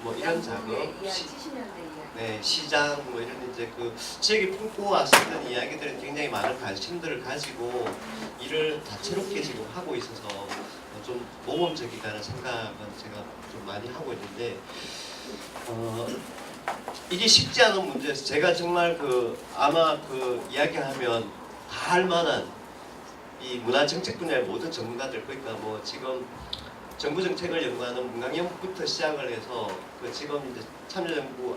뭐 이런 작업, 70년대 이야기. 네 시장 뭐 이런 이제 그 지역이 품고 왔었던 이야기들은 굉장히 많은 관심들을 가지고 일을 다채롭게 지금 하고 있어서 좀 모범적이다는 생각은 제가 좀 많이 하고 있는데 이게 쉽지 않은 문제에서 제가 정말 아마 이야기하면 다 할 만한 이 문화 정책 분야의 모든 전문가들 그러니까 뭐 지금 정부 정책을 연구하는 문광영부터 시작을 해서 지금 이제 참여정부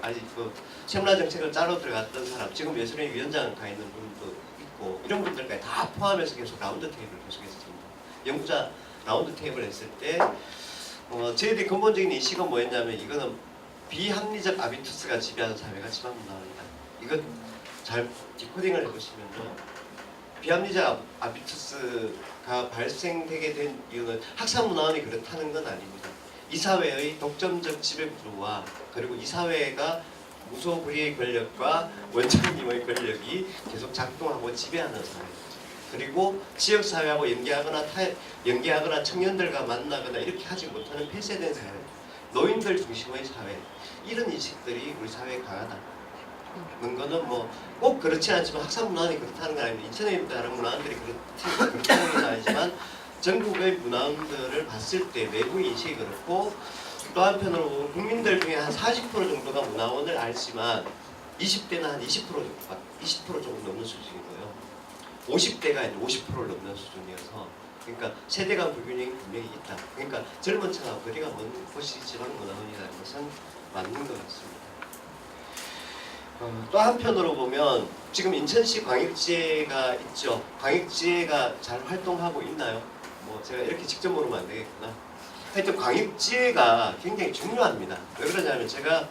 세문화 정책을 짜러 들어갔던 사람 지금 예술의 위원장 가 있는 분도 있고 이런 분들까지 다 포함해서 계속 라운드 테이블을 계속했습니다. 연구자 라운드 테이블 했을 때 저희들이 근본적인 인식은 뭐였냐면 이거는 비합리적 아비투스가 지배하는 사회가 지방문화입니다. 이거 잘 디코딩을 해보시면요. 비합리적 아비투스가 발생되게 된 이유는 학사문화원이 그렇다는 건 아닙니다. 이 사회의 독점적 지배구조와 그리고 이 사회가 무소불위의 권력과 원장님의 권력이 계속 작동하고 지배하는 사회 그리고 지역사회하고 연계하거나 청년들과 만나거나 이렇게 하지 못하는 폐쇄된 사회 노인들 중심의 사회 이런 인식들이 우리 사회에 강하다. 거는 뭐 꼭 그렇지 않지만 학사문화원이 그렇다는 건 아닙니다. 인천에 다른 문화원들이 그렇다는 건 아니지만 전국의 문화원들을 봤을 때 내부 인식이 그렇고 또 한편으로 국민들 중에 한 40% 정도가 문화원을 알지만 20대는 한 20% 조금 넘는 수준이고요. 50대가 이제 50%를 넘는 수준이어서 그러니까 세대 간 불균형이 분명히 있다. 그러니까 젊은 층하고 거리가 먼 곳이 지방문화원이라는 것은 맞는 것 같습니다. 또 한편으로 보면 지금 인천시 광역지회가 있죠. 광역지회가 잘 활동하고 있나요? 뭐 제가 이렇게 직접 물으면 안 되겠구나. 하여튼 광역지회가 굉장히 중요합니다. 왜 그러냐면 제가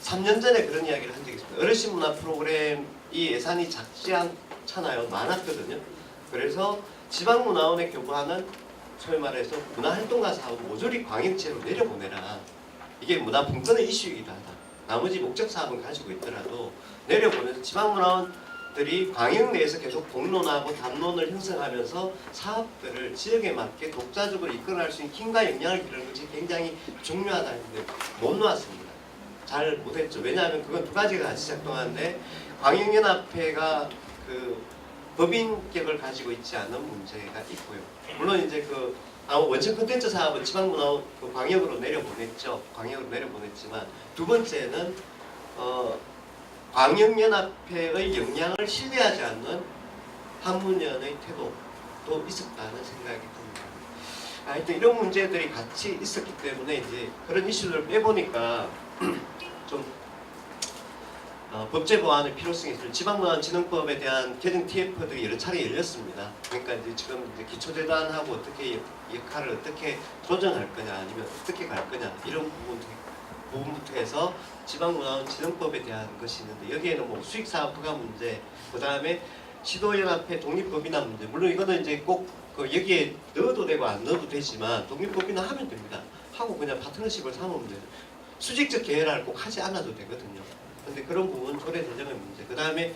3년 전에 그런 이야기를 한 적이 있습니다. 어르신 문화 프로그램이 예산이 작지 않잖아요. 많았거든요. 그래서 지방문화원에 교부하는 소위 말해서 문화활동가 사업을 모조리 광역지회로 내려보내라. 이게 문화분권의 이슈이기도 하다. 나머지 목적 사업은 가지고 있더라도 내려보내서 지방문화원들이 광역 내에서 계속 공론하고 담론을 형성하면서 사업들을 지역에 맞게 독자적으로 이끌어갈 수 있는 힘과 역량을 기르는 것이 굉장히 중요하다 했는데 못 놓았습니다. 잘 못했죠. 왜냐하면 그건 두 가지가 같이 작동하는데 광역연합회가 그 법인격을 가지고 있지 않은 문제가 있고요. 물론 이제 그 원천 콘텐츠 사업은 지방문화 그 광역으로 내려보냈죠. 광역으로 내려보냈지만 두 번째는 광역연합회의 역량을 신뢰하지 않는 한문연의 태도도 있었다는 생각이 듭니다. 하여튼 이런 문제들이 같이 있었기 때문에 이제 그런 이슈들을 빼보니까 좀 법제 보완의 필요성이 있어요. 지방문화진흥법에 대한 개정 TF도 여러 차례 열렸습니다. 그러니까 이제 지금 이제 기초재단하고 어떻게 역할을 어떻게 조정할 거냐 아니면 어떻게 갈 거냐 이런 부분부터 해서 지방문화진흥법에 대한 것이 있는데 여기에는 뭐 수익사업 허가 문제, 그 다음에 시도연합회 독립법인화 문제. 물론 이거는 이제 꼭 여기에 넣어도 되고 안 넣어도 되지만 독립법인화 하면 됩니다. 하고 그냥 파트너십을 삼으면 돼요. 수직적 계열화를 꼭 하지 않아도 되거든요. 근데 그런 부분 조례 제정의 문제. 그 다음에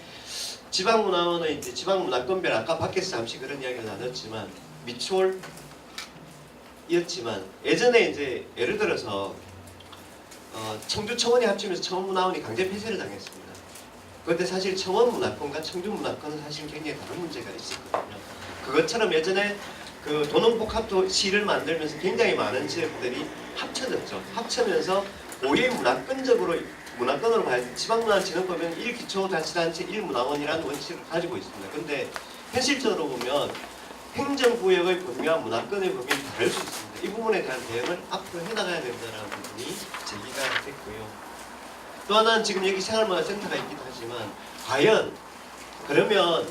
지방문화원은 이제 지방문화권별 아까 밖에서 잠시 그런 이야기를 나눴지만 미추홀이었지만 예전에 이제 예를 들어서 청주 청원이 합치면서 청원문화원이 강제 폐쇄를 당했습니다. 그런데 사실 청원문화권과 청주문화권은 사실 굉장히 다른 문제가 있었거든요. 그것처럼 예전에 그 도농복합도시를 만들면서 굉장히 많은 지역들이 합쳐졌죠. 합쳐면서 고유의 문화권적으로 문화권으로 봐야 지방문화진흥법에는 1기초자치단체 1문화원이라는 원칙을 가지고 있습니다. 그런데 현실적으로 보면 행정구역의 범위와 문화권의 범위는 다를 수 있습니다. 이 부분에 대한 대응을 앞으로 해나가야 된다는 부분이 제기가 됐고요. 또 하나는 지금 여기 생활문화센터가 있기도 하지만 과연 그러면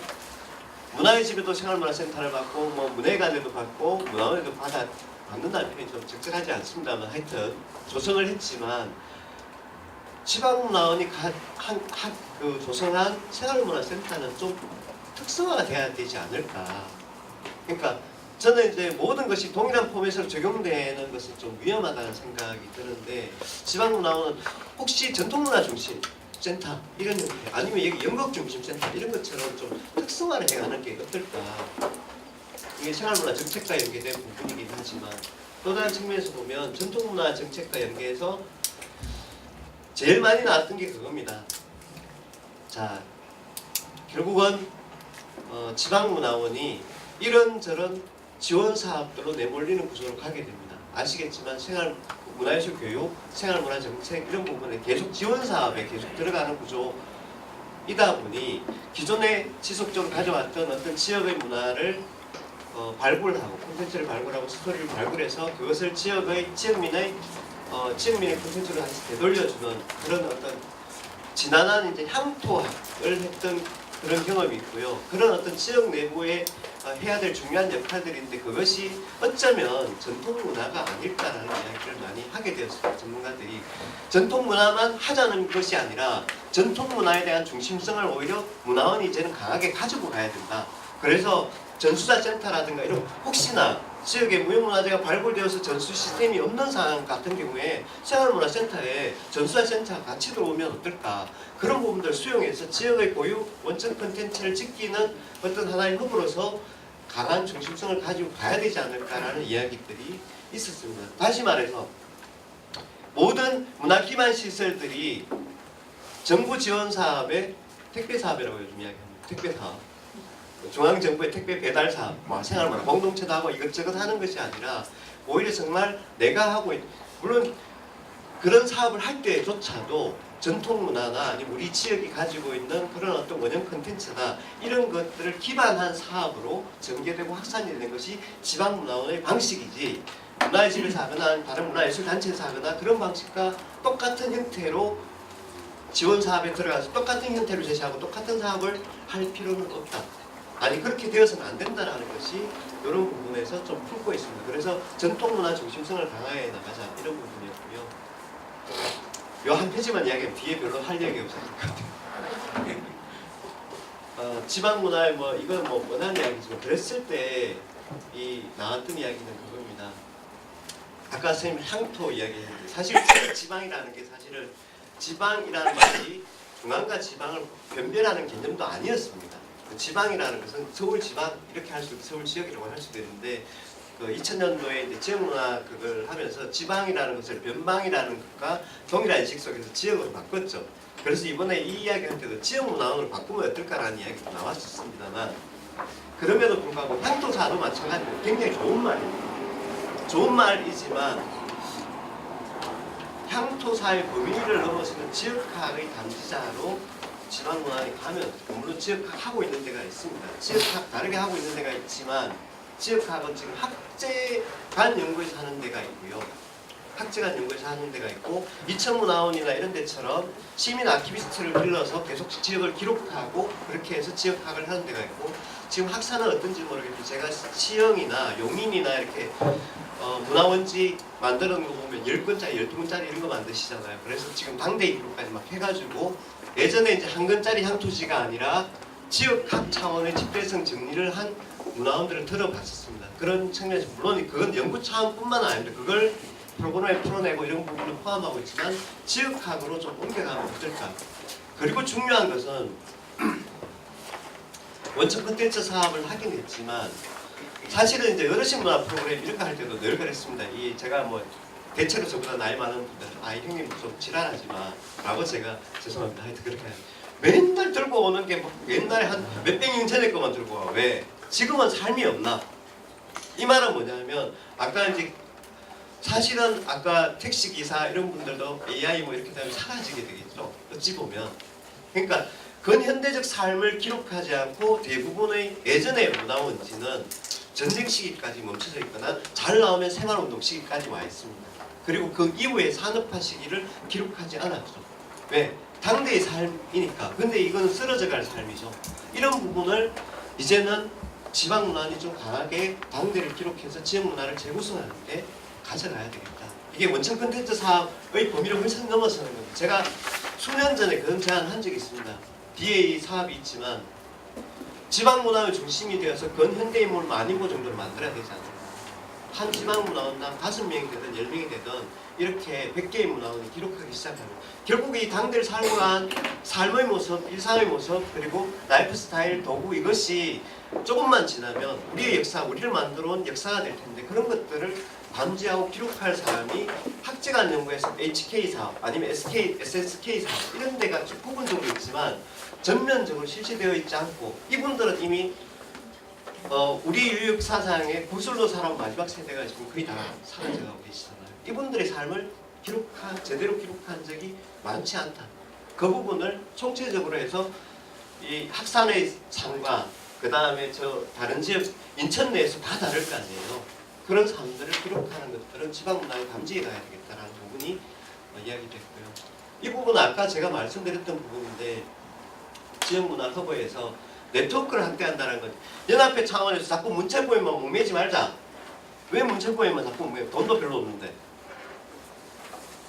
문화의 집에도 생활문화센터를 받고 뭐 문예관에도 받고 문화원에도 받는다는 표현이 좀 적절하지 않습니다만 하여튼 조성을 했지만 지방문화원이 조성한 생활문화센터는 좀 특성화가 돼야 되지 않을까. 그러니까 저는 이제 모든 것이 동일한 포맷으로 적용되는 것은 좀 위험하다는 생각이 드는데 지방문화원은 혹시 전통문화 중심 센터 이런 형태 아니면 여기 연극 중심 센터 이런 것처럼 좀 특성화를 해가는 게 어떨까. 이게 생활문화 정책과 연계된 부분이긴 하지만 또 다른 측면에서 보면 전통문화 정책과 연계해서 제일 많이 나왔던 게 그겁니다. 자, 결국은 지방문화원이 이런저런 지원 사업들로 내몰리는 구조로 가게 됩니다. 아시겠지만 문화예술 교육, 생활문화 정책 이런 부분에 계속 지원 사업에 계속 들어가는 구조이다 보니 기존에 지속적으로 가져왔던 어떤 지역의 문화를 발굴하고 콘텐츠를 발굴하고 스토리를 발굴해서 그것을 지역민의 콘텐츠로 다시 되돌려주는 그런 어떤 지난한 이제 향토학을 했던 그런 경험이 있고요. 그런 어떤 지역 내부에 해야 될 중요한 역할들인데 그것이 어쩌면 전통문화가 아닐까라는 이야기를 많이 하게 되었습니다. 전문가들이 전통문화만 하자는 것이 아니라 전통문화에 대한 중심성을 오히려 문화원이 이제는 강하게 가지고 가야 된다. 그래서 전수자센터라든가 이런 혹시나 지역에 무형문화재가 발굴되어서 전수 시스템이 없는 상황 같은 경우에 생활문화센터에 전수자센터가 같이 들어오면 어떨까. 그런 부분들 수용해서 지역의 고유 원천 콘텐츠를 지키는 어떤 하나의 허브로서 강한 중심성을 가지고 가야 되지 않을까라는 이야기들이 있었습니다. 다시 말해서 모든 문화 기반 시설들이 정부 지원 사업의 택배 사업이라고 요즘 이야기합니다. 택배 사업. 중앙정부의 택배 배달 사업, 생활문화 공동체도 하고 이것저것 하는 것이 아니라 오히려 정말 내가 하고 물론 그런 사업을 할 때조차도 전통문화나 아니면 우리 지역이 가지고 있는 그런 어떤 원형 콘텐츠나 이런 것들을 기반한 사업으로 전개되고 확산이 되는 것이 지방문화원의 방식이지 문화의 집에서 하거나 다른 문화예술단체에서 하거나 그런 방식과 똑같은 형태로 지원 사업에 들어가서 똑같은 형태로 제시하고 똑같은 사업을 할 필요는 없다. 아니 그렇게 되어서는 안 된다는 것이 이런 부분에서 좀 풀고 있습니다. 그래서 전통문화 중심성을 강화해 나가자 이런 부분이었고요. 요 한 페이지만 이야기하면 뒤에 별로 할 얘기 없어질 것 같아요. 지방문화의 이건 뻔한 이야기지만 그랬을 때 이 나왔던 이야기는 그겁니다. 아까 선생님 향토 이야기했는데 사실 지방이라는 게 사실은 지방이라는 말이 중앙과 지방을 변별하는 개념도 아니었습니다. 지방이라는 것은 서울 지방 이렇게 할 수 서울 지역이라고 할 수도 있는데 그 2000년도에 이제 지역문화 그걸 하면서 지방이라는 것을 변방이라는 것과 동일한 인식 속에서 지역으로 바꿨죠. 그래서 이번에 이 이야기할 때도 지역문화원으로 바꾸면 어떨까라는 이야기도 나왔었습니다만 그럼에도 불구하고 향토사도 마찬가지로 굉장히 좋은 말입니다. 좋은 말이지만 향토사의 범위를 넘어서는 지역학의 담지자로 지방문화원이 가면 물론 지역학하고 있는 데가 있습니다. 지역학 다르게 하고 있는 데가 있지만 지역학은 지금 학제간 연구에서 하는 데가 있고요. 학제간 연구에서 하는 데가 있고 이천문화원이나 이런 데처럼 시민 아키비스트를 불러서 계속 지역을 기록하고 그렇게 해서 지역학을 하는 데가 있고 지금 학사는 어떤지 모르겠는데 제가 시영이나 용인이나 이렇게 문화원지 만드는 거 보면 10권짜리, 12권짜리 이런 거 만드시잖아요. 그래서 지금 당대의 기록까지 막 해가지고 예전에 이제 한 권짜리 향토지가 아니라 지역학 차원의 집대성 정리를 한 문화원들을 들어봤었습니다. 그런 측면에서 물론 그건 연구 차원뿐만 아닙니다. 그걸 프로그램에 풀어내고 이런 부분을 포함하고 있지만 지역학으로 좀 옮겨가면 어떨까. 그리고 중요한 것은 원천 콘텐츠 사업을 하긴 했지만 사실은 이제 어르신 문화 프로그램 이런 거 할 때도 늘 그랬습니다. 이 제가 뭐 대체로 저보다 나이 많은 분들 아이 형님 좀 지랄하지 마 라고 제가 죄송합니다. 하여튼 그렇게 맨날 들고 오는 게 뭐 옛날에 한 몇백 년 전에 거만 들고 와. 왜? 지금은 삶이 없나? 이 말은 뭐냐면 아까 이제 사실은 아까 택시기사 이런 분들도 AI 뭐 이렇게 되면 사라지게 되겠죠. 어찌 보면. 그러니까 근현대적 삶을 기록하지 않고 대부분의 예전의 문화원지는 전쟁 시기까지 멈춰져 있거나 잘 나오면 새마을운동 시기까지 와 있습니다. 그리고 그 이후의 산업화 시기를 기록하지 않았죠. 왜? 당대의 삶이니까. 근데 이건 쓰러져 갈 삶이죠. 이런 부분을 이제는 지방문화원이 좀 강하게 당대를 기록해서 지역문화를 재구성하는데 가져가야 되겠다. 이게 원천 콘텐츠 사업의 범위를 훨씬 넘어서는 겁니다. 제가 수년 전에 그런 제안을 한 적이 있습니다. 뒤에 이 사업이 있지만 지방문화의 중심이 되어서 근현대인물 만인고 정도를 만들어야 되지 않을까. 한 지방문화원당 5명이 되든 10명이 되든 이렇게 100개의 문화원이 기록하기 시작하면 결국 이 당대를 살고 간 삶의 모습, 일상의 모습 그리고 라이프 스타일, 도구 이것이 조금만 지나면 우리의 역사, 우리를 만들어 온 역사가 될 텐데 그런 것들을 감지하고 기록할 사람이 학제간 연구에서 HK 사업 아니면 SSK 사업 이런 데가 좀 부분적으로 있지만 전면적으로 실시되어 있지 않고 이분들은 이미 우리 유역 사상의 구슬로 살아온 마지막 세대가 지금 거의 다 사라져가고 계시잖아요. 이분들의 삶을 제대로 기록한 적이 많지 않다. 그 부분을 총체적으로 해서 이 학산의 삶과 그 다음에 저 다른 지역 인천 내에서 다 다를 거 아니에요. 그런 삶들을 기록하는 것들은 지방문화에 감지해 가야 되겠다라는 부분이 이야기됐고요. 이 부분은 아까 제가 말씀드렸던 부분인데 지역문화 허브에서 네트워크를 확대한다는 것. 연합회 차원에서 자꾸 문체부에만 목매지 말자. 왜 문체부에만 자꾸 목매? 돈도 별로 없는데.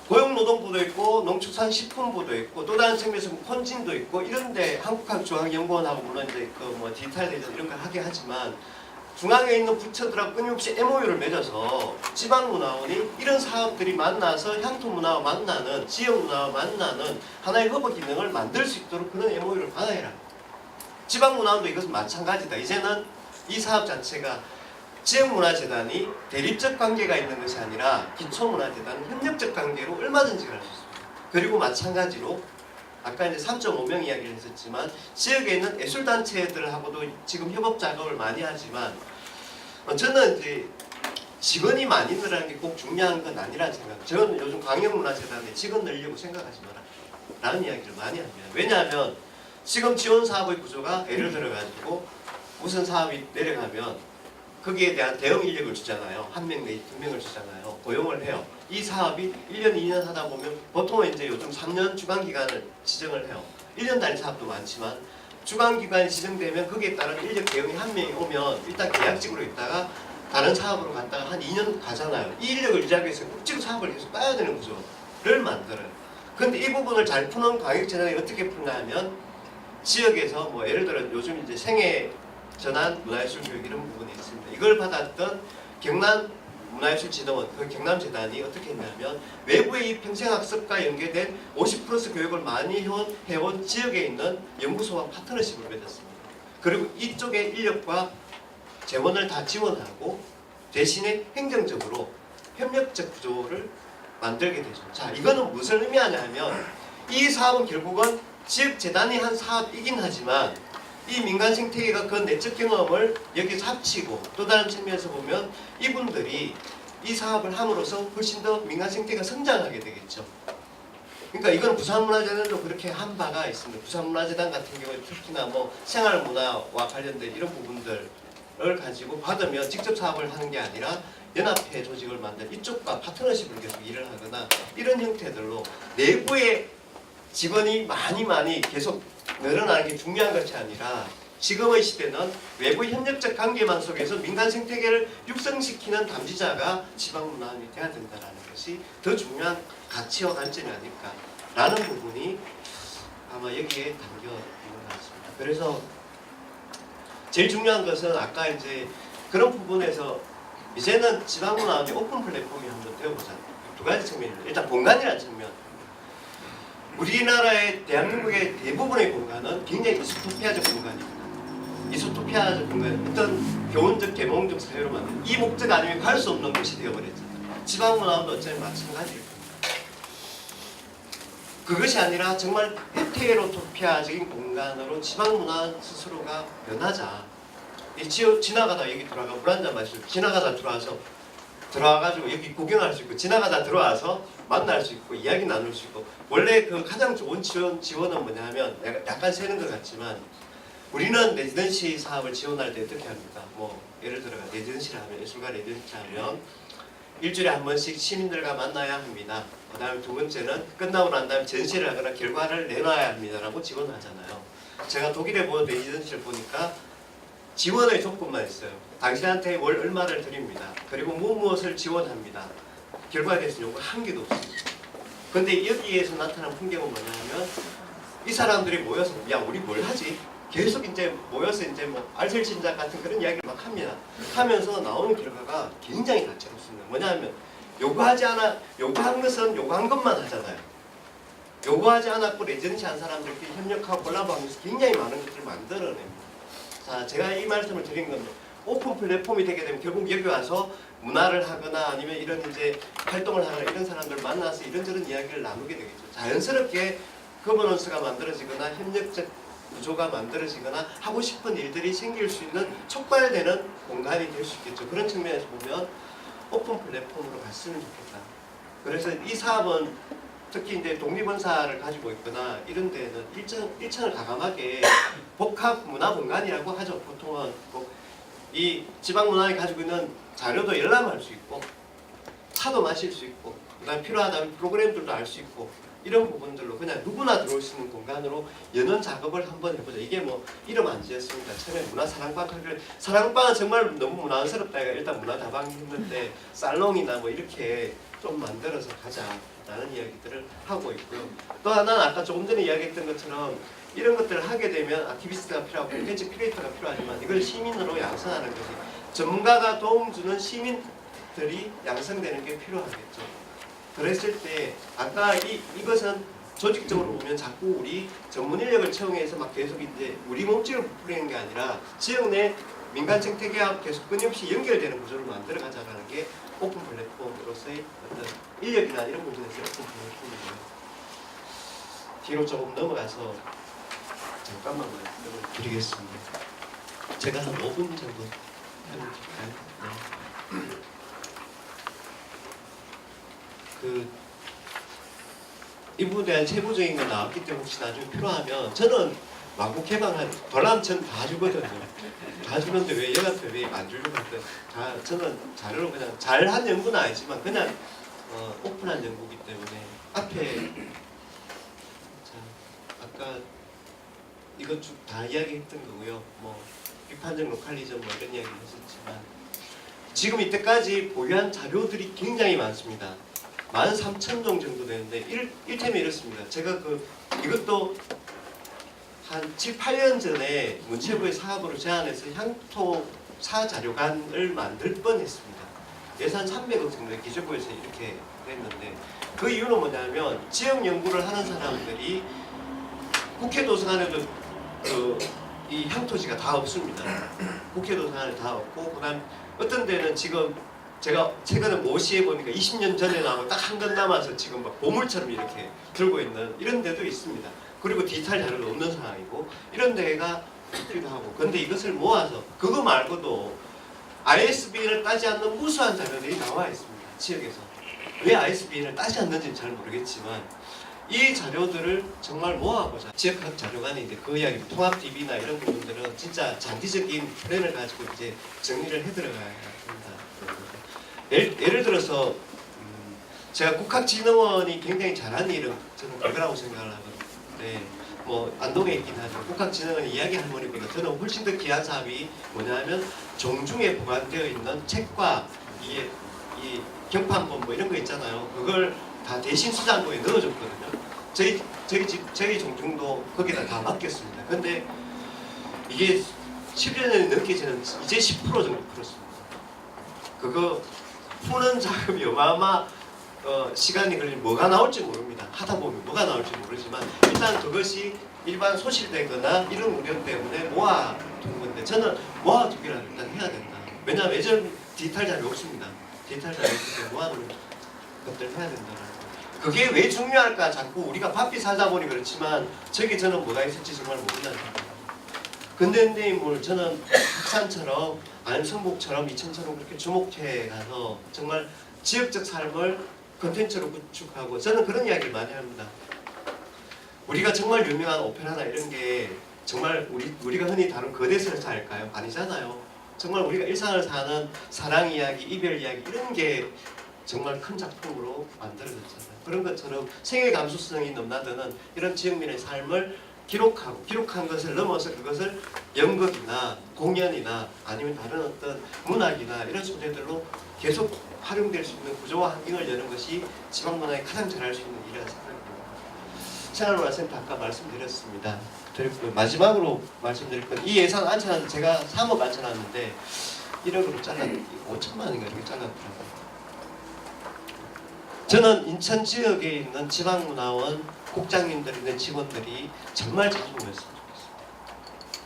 고용노동부도 있고 농축산식품부도 있고 또 다른 측면에서 콘진도 있고 이런데 한국학중앙연구원하고 물론 이제 그 뭐 디지털 대전 이런 걸 하게 하지만 중앙에 있는 부처들하고 끊임없이 MOU를 맺어서 지방문화원이 이런 사업들이 만나서 향토문화와 만나는 지역문화와 만나는 하나의 허브 기능을 만들 수 있도록 그런 MOU를 받아야 합니다. 지방문화원도 이것은 마찬가지다. 이제는 이 사업 자체가 지역문화재단이 대립적 관계가 있는 것이 아니라 기초문화재단은 협력적 관계로 얼마든지 갈 수 있습니다. 그리고 마찬가지로 아까 이제 3.5명 이야기를 했었지만 지역에 있는 예술단체들하고도 지금 협업 작업을 많이 하지만 저는 이제 직원이 많이 늘어나는 게 꼭 중요한 건 아니라는 생각. 저는 요즘 광역문화재단에 직원 늘려고 생각하지 마라 라는 이야기를 많이 합니다. 왜냐하면 지금 지원 사업의 구조가 예를 들어가지고 무슨 사업이 내려가면 거기에 대한 대응 인력을 주잖아요. 1명 내지 2명을 주잖아요. 고용을 해요. 이 사업이 1년, 2년 하다 보면 보통은 이제 요즘 3년 주간기간을 지정을 해요. 1년 단위 사업도 많지만 주간기간이 지정되면 거기에 따른 인력 대응이 1명이 오면 일단 계약직으로 있다가 다른 사업으로 갔다가 한 2년 가잖아요. 이 인력을 유지하기 위해서 국지로 사업을 계속 빠야 되는 구조를 만들어요. 그런데 이 부분을 잘 푸는 광역재단이 어떻게 푸냐 하면 지역에서 뭐 예를 들어 요즘 이제 생애 전환 문화예술 교육 이런 부분이 있습니다. 이걸 받았던 경남 문화예술진흥원 그 경남재단이 어떻게 했냐면 외부의 평생학습과 연계된 50+ 교육을 많이 해온 지역에 있는 연구소와 파트너십을 맺었습니다. 그리고 이쪽의 인력과 재원을 다 지원하고 대신에 행정적으로 협력적 구조를 만들게 되죠. 자, 이거는 무슨 의미하냐 하면 이 사업은 결국은 지역재단이 한 사업이긴 하지만 이 민간 생태계가 그 내적 경험을 여기서 합치고 또 다른 측면에서 보면 이분들이 이 사업을 함으로써 훨씬 더 민간 생태계가 성장하게 되겠죠. 그러니까 이건 부산문화재단도 그렇게 한 바가 있습니다. 부산문화재단 같은 경우에 특히나 뭐 생활문화와 관련된 이런 부분들을 가지고 받으면 직접 사업을 하는 게 아니라 연합회 조직을 만든 이쪽과 파트너십을 계속 일을 하거나 이런 형태들로 내부의 직원이 많이 계속 늘어나는 게 중요한 것이 아니라 지금의 시대는 외부 협력적 관계망 속에서 민간 생태계를 육성시키는 담지자가 지방문화원이 돼야 된다는 것이 더 중요한 가치와 관점이 아닐까라는 부분이 아마 여기에 담겨 있는 것 같습니다. 그래서 제일 중요한 것은 아까 이제 그런 부분에서 이제는 지방문화원이 오픈 플랫폼이 한번 되어보자. 두 가지 측면입니다. 일단 공간이라는 측면. 우리나라의 대한민국의 대부분의 공간은 굉장히 이소토피아적 공간입니다. 이소토피아적 공간, 어떤 교훈적 계몽적 사회로 만든 이 목적 아니면 갈 수 없는 곳이 되어버렸잖아요. 지방문화원도 어차피 마찬가지일 겁니다. 그것이 아니라 정말 헤테로토피아적인 공간으로 지방문화원 스스로가 변하자. 이 지역 지나가다 여기 들어가 물 한잔 마시고 지나가다 들어와가지고 여기 구경할 수 있고 지나가다 들어와서 만날 수 있고 이야기 나눌 수 있고 원래 그 가장 좋은 지원은 뭐냐 하면 약간 새는 것 같지만 우리는 레지던시 사업을 지원할 때 어떻게 합니까? 뭐 예를 들어가 레지던시를 하면 예술가 레지던시 하면 일주일에 한 번씩 시민들과 만나야 합니다. 그 다음에 두 번째는 끝나고 난 다음에 전시를 하거나 결과를 내놔야 합니다라고 지원하잖아요. 제가 독일에 본 레지던시를 보니까 지원의 조건만 있어요. 당신한테 월 얼마를 드립니다. 그리고 무엇을 지원합니다. 결과에 대해서 요구 한 개도 없습니다. 근데 여기에서 나타난 풍경은 뭐냐면 이 사람들이 모여서 야 우리 뭘 하지? 계속 이제 모여서 이제 뭐 알쓸신작 같은 그런 이야기를 막 합니다. 하면서 나오는 결과가 굉장히 다채롭습니다. 뭐냐면 요구한 것은 요구한 것만 하잖아요. 요구하지 않았고 레지던시 한 사람들끼리 협력하고 콜라보하면서 굉장히 많은 것들을 만들어냅니다. 자, 제가 이 말씀을 드린 건 오픈 플랫폼이 되게 되면 결국 여기 와서 문화를 하거나 아니면 이런 이제 활동을 하거나 이런 사람들 만나서 이런저런 이야기를 나누게 되겠죠. 자연스럽게 거버넌스가 만들어지거나 협력적 구조가 만들어지거나 하고 싶은 일들이 생길 수 있는 촉발되는 공간이 될 수 있겠죠. 그런 측면에서 보면 오픈 플랫폼으로 갔으면 좋겠다. 그래서 이 사업은 특히 이제 독립원사를 가지고 있거나 이런 데는 일천을 가감하게 복합 문화 공간이라고 하죠. 보통은 이 지방문화에 가지고 있는 자료도 열람할 수 있고 차도 마실 수 있고 그다음 필요하다면 프로그램들도 알 수 있고 이런 부분들로 그냥 누구나 들어올 수 있는 공간으로 여는 작업을 한번 해보자. 이게 뭐 이름 안 지었습니다. 처음에 문화사랑방 하기를 사랑방은 정말 너무 문화스럽다. 일단 문화다방 했는데 살롱이나 뭐 이렇게 좀 만들어서 가자라는 이야기들을 하고 있고요. 또 하나는 아까 조금 전에 이야기했던 것처럼 이런 것들을 하게 되면 아티비스트가 필요하고 콘텐츠 크리에이터가 필요하지만 이걸 시민으로 양성하는 것이 전문가가 도움 주는 시민들이 양성되는 게 필요하겠죠. 그랬을 때 아까 이것은 조직적으로 보면 자꾸 우리 전문 인력을 채용해서 막 계속 이제 우리 몸집을 부풀리는 게 아니라 지역 내 민간 생태계와 계속 끊임없이 연결되는 구조를 만들어 가자라는 게 오픈 플랫폼으로서의 어떤 인력이나 이런 부분에서 오픈 플랫폼이고요. 뒤로 조금 넘어가서 잠깐만 말씀을 드리겠습니다. 제가 한 5분 정도 하면 될까요? 네. 이 부분에 대한 세부적인 거 나왔기 때문에 혹시 나중에 필요하면 저는 마구 개방한 돌람천 다 주거든요. 다 주는데 왜 얘한테 왜 안 주려고 할때 저는 자료로 그냥 잘한 연구는 아니지만 그냥 오픈한 연구이기 때문에 앞에 아까 이것 쭉 다 이야기했던 거고요. 뭐 비판적 로컬리즘 뭐 이런 이야기 했었지만 지금 이때까지 보유한 자료들이 굉장히 많습니다. 13,000종 정도 되는데 일템이 이렇습니다. 제가 이것도 한 7, 8년 전에 문체부의 사업으로 제안해서 향토 사자료관을 만들 뻔했습니다. 예산 300억 정도의 기재부에서 이렇게 했는데 그 이유는 뭐냐면 지역 연구를 하는 사람들이 국회 도서관에도 이 향토지가 다 없습니다. 국회 도서관에 다 없고 그다음 어떤 데는 지금 제가 최근에 모시에 보니까 20년 전에 나온 딱 한 건 남아서 지금 막 보물처럼 이렇게 들고 있는 이런 데도 있습니다. 그리고 디지털 자료도 없는 상황이고 이런 데가 있기도 하고. 근데 이것을 모아서 그거 말고도 ISBN을 따지 않는 무수한 자료들이 나와 있습니다. 지역에서. 왜 ISBN을 따지 않는지는 잘 모르겠지만 이 자료들을 정말 모아보자. 지역학 자료관이 이제 그 이야기, 통합 DB나 이런 부분들은 진짜 장기적인 플랜을 가지고 이제 정리를 해들어가야 합니다. 예를 들어서 제가 국학진흥원이 굉장히 잘하는 일은 저는 그거라고 생각을 하거든요. 뭐 안동에 있긴 하죠. 국학진흥원이 이야기 할머니보다 저는 훨씬 더 귀한 사업이 뭐냐면 종중에 보관되어 있는 책과 이 경판본 뭐 이런 거 있잖아요. 그걸 다 대신 수장고에 넣어줬거든요. 저희 종중도 거기다 다 맡겼습니다. 근데 이게 10여 년이 넘게 저는 이제 10% 정도 풀었습니다. 그거 푸는 작업이 어마어마 시간이 걸리면 뭐가 나올지 모릅니다. 하다 보면 뭐가 나올지 모르지만 일단 그것이 일반 소실되거나 이런 우려 때문에 모아둔 건데 저는 모아두기라도 일단 해야 된다. 왜냐하면 예전 디지털 자료 없습니다. 디지털 자료 없을 때 모아놓은 것들 해야 된다는 거. 그게 왜 중요할까? 자꾸 우리가 바삐 살다 보니 그렇지만 저기 저는 뭐가 있을지 정말 모른다는 거예요. 근대인물 저는 학산처럼 안성복처럼 이천처럼 그렇게 주목해 가서 정말 지역적 삶을 컨텐츠로 구축하고 저는 그런 이야기를 많이 합니다. 우리가 정말 유명한 오페라나 이런 게 정말 우리가 흔히 다룬 거대설사일까요? 아니잖아요. 정말 우리가 일상을 사는 사랑 이야기, 이별 이야기 이런 게 정말 큰 작품으로 만들어졌잖아요. 그런 것처럼 생애 감수성이 넘나드는 이런 지역민의 삶을 기록한 것을 넘어서 그것을 연극이나 공연이나 아니면 다른 어떤 문학이나 이런 소재들로 계속 활용될 수 있는 구조와 환경을 여는 것이 지방문화에 가장 잘할 수 있는 일이라고 생각합니다. 생활문화센터 아까 말씀드렸습니다. 마지막으로 말씀드릴 건 이 예산 안쳐놨는데 제가 3억 안쳐놨는데 1억으로 5천만 원인가 이렇게 잘랐더라고요. 저는 인천 지역에 있는 지방문화원 국장님들이나 직원들이 정말 자중했으면 좋겠습니다.